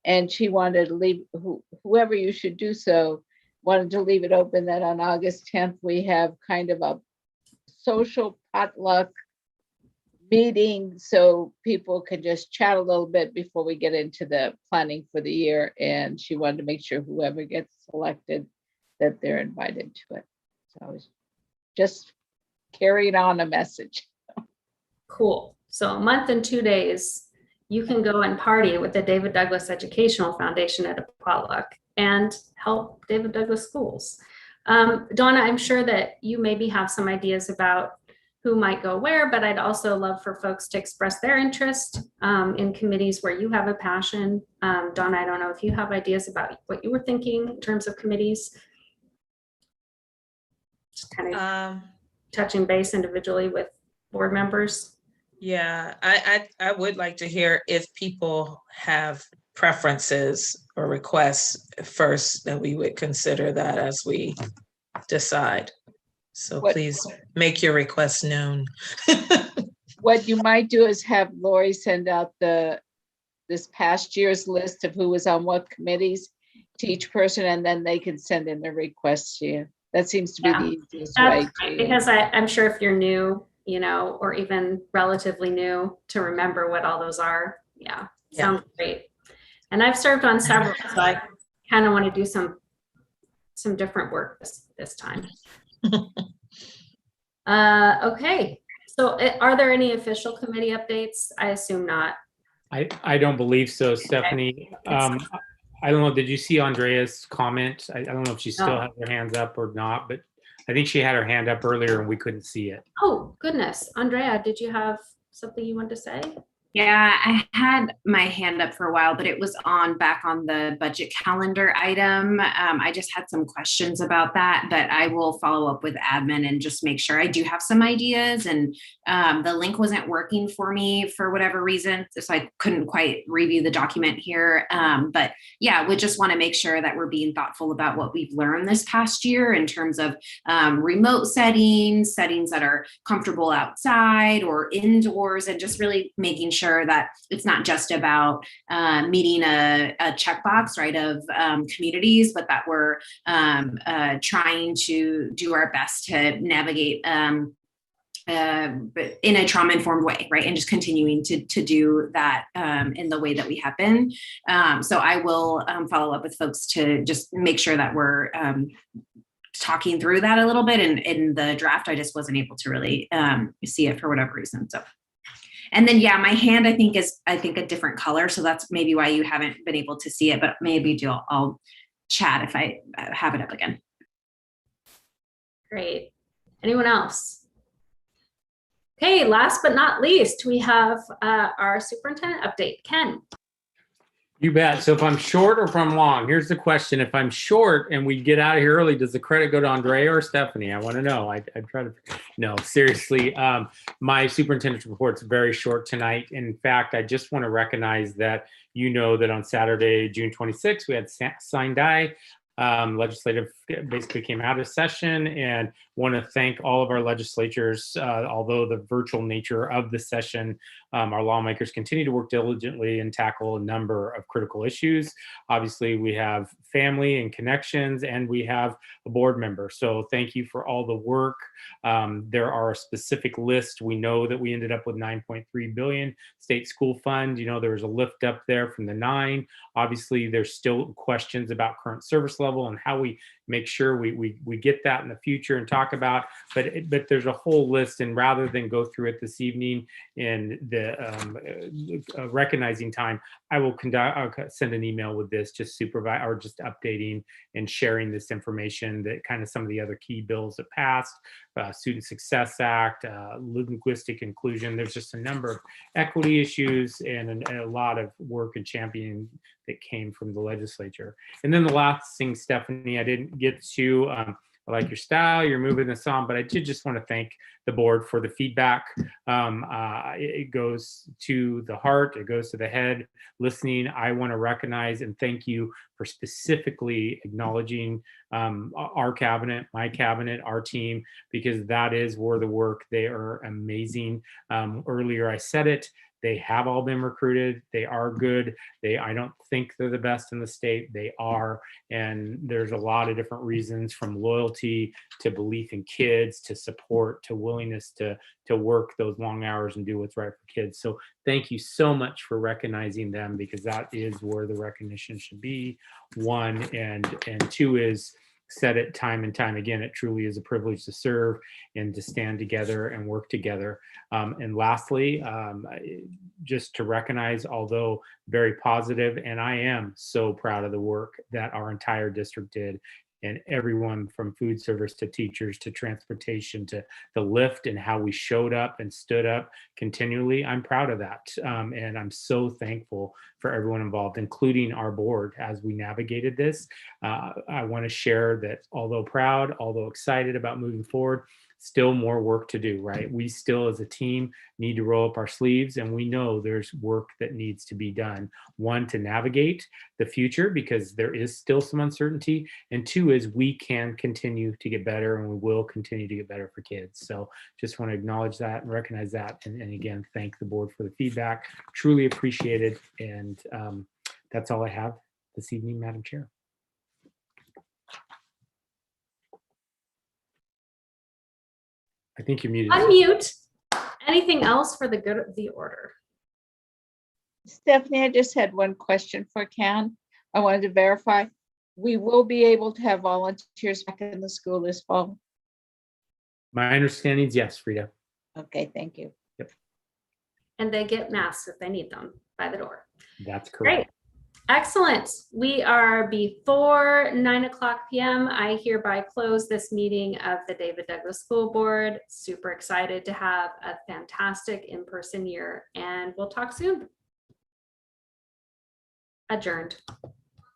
And she wanted to leave, whoever you should do so, wanted to leave it open that on August 10th, we have kind of a social potluck meeting so people can just chat a little bit before we get into the planning for the year. And she wanted to make sure whoever gets selected, that they're invited to it. So I was just carrying on a message. Cool. So a month and 2 days, you can go and party with the David Douglas Educational Foundation at a potluck and help David Douglas schools. Donna, I'm sure that you maybe have some ideas about who might go where, but I'd also love for folks to express their interest in committees where you have a passion. Donna, I don't know if you have ideas about what you were thinking in terms of committees. Just kind of touching base individually with board members. Yeah, I would like to hear if people have preferences or requests first, that we would consider that as we decide. So please make your requests known. What you might do is have Lori send out this past year's list of who was on what committees to each person, and then they can send in their requests to you. That seems to be the easiest way. Because I'm sure if you're new, or even relatively new, to remember what all those are. Yeah, sounds great. And I've served on several, so I kind of want to do some different work this time. Okay, so are there any official committee updates? I assume not. I don't believe so, Stephanie. I don't know, did you see Andrea's comment? I don't know if she still has her hands up or not, but I think she had her hand up earlier and we couldn't see it. Oh, goodness. Andrea, did you have something you wanted to say? Yeah, I had my hand up for a while, but it was back on the budget calendar item. I just had some questions about that, but I will follow up with admin and just make sure. I do have some ideas, and the link wasn't working for me for whatever reason, so I couldn't quite review the document here. But yeah, we just want to make sure that we're being thoughtful about what we've learned this past year in terms of remote settings that are comfortable outside or indoors, and just really making sure that it's not just about meeting a checkbox, right, of communities, but that we're trying to do our best to navigate in a trauma-informed way, right, and just continuing to do that in the way that we have been. So I will follow up with folks to just make sure that we're talking through that a little bit. And in the draft, I just wasn't able to really see it for whatever reason. So. And then, yeah, my hand, I think, is a different color. So that's maybe why you haven't been able to see it, but maybe I'll chat if I have it up again. Great. Anyone else? Okay, last but not least, we have our superintendent update. Ken. You bet. So if I'm short or if I'm long, here's the question. If I'm short and we get out of here early, does the credit go to Andrea or Stephanie? I want to know. I try to, no, seriously. My superintendent's report's very short tonight. In fact, I just want to recognize that that on Saturday, June 26th, we had Sign Die, legislative basically came out of session, and want to thank all of our legislatures. Although the virtual nature of the session, our lawmakers continue to work diligently and tackle a number of critical issues. Obviously, we have family and connections, and we have a board member. So thank you for all the work. There are a specific list. We know that we ended up with 9.3 billion state school fund. You know, there was a lift up there from the 9. Obviously, there's still questions about current service level and how we make sure we get that in the future and talk about, but there's a whole list. And rather than go through it this evening in the recognizing time, I will send an email with this, just supervise or just updating and sharing this information, that kind of some of the other key bills that passed, Student Success Act, linguistic inclusion. There's just a number of equity issues and a lot of work and championing that came from the legislature. And then the last thing, Stephanie, I didn't get to, I like your style, you're moving this on, but I did just want to thank the board for the feedback. It goes to the heart, it goes to the head. Listening, I want to recognize and thank you for specifically acknowledging our cabinet, my cabinet, our team, because that is where the work, they are amazing. Earlier I said it, they have all been recruited. They are good. I don't think they're the best in the state. They are. And there's a lot of different reasons, from loyalty to belief in kids, to support, to willingness to work those long hours and do what's right for kids. So thank you so much for recognizing them, because that is where the recognition should be. 1, and 2 is, said it time and time again, it truly is a privilege to serve and to stand together and work together. And lastly, just to recognize, although very positive, and I am so proud of the work that our entire district did, and everyone from food service to teachers to transportation to the lift, and how we showed up and stood up continually. I'm proud of that. And I'm so thankful for everyone involved, including our board, as we navigated this. I want to share that although proud, although excited about moving forward, still more work to do, right? We still as a team need to roll up our sleeves, and we know there's work that needs to be done. 1, to navigate the future, because there is still some uncertainty, and 2 is we can continue to get better, and we will continue to get better for kids. So just want to acknowledge that and recognize that, and again, thank the board for the feedback. Truly appreciated. And that's all I have this evening, Madam Chair. I think you're muted. Unmute. Anything else for the good of the order? Stephanie, I just had one question for Ken. I wanted to verify. We will be able to have volunteers back in the school this fall. My understanding is yes, Frida. Okay, thank you. Yep. And they get masks if they need them by the door. That's correct. Great. Excellent. We are before 9:00 p.m. I hereby close this meeting of the David Douglas School Board. Super excited to have a fantastic in-person year, and we'll talk soon. Adjourned.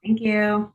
Thank you.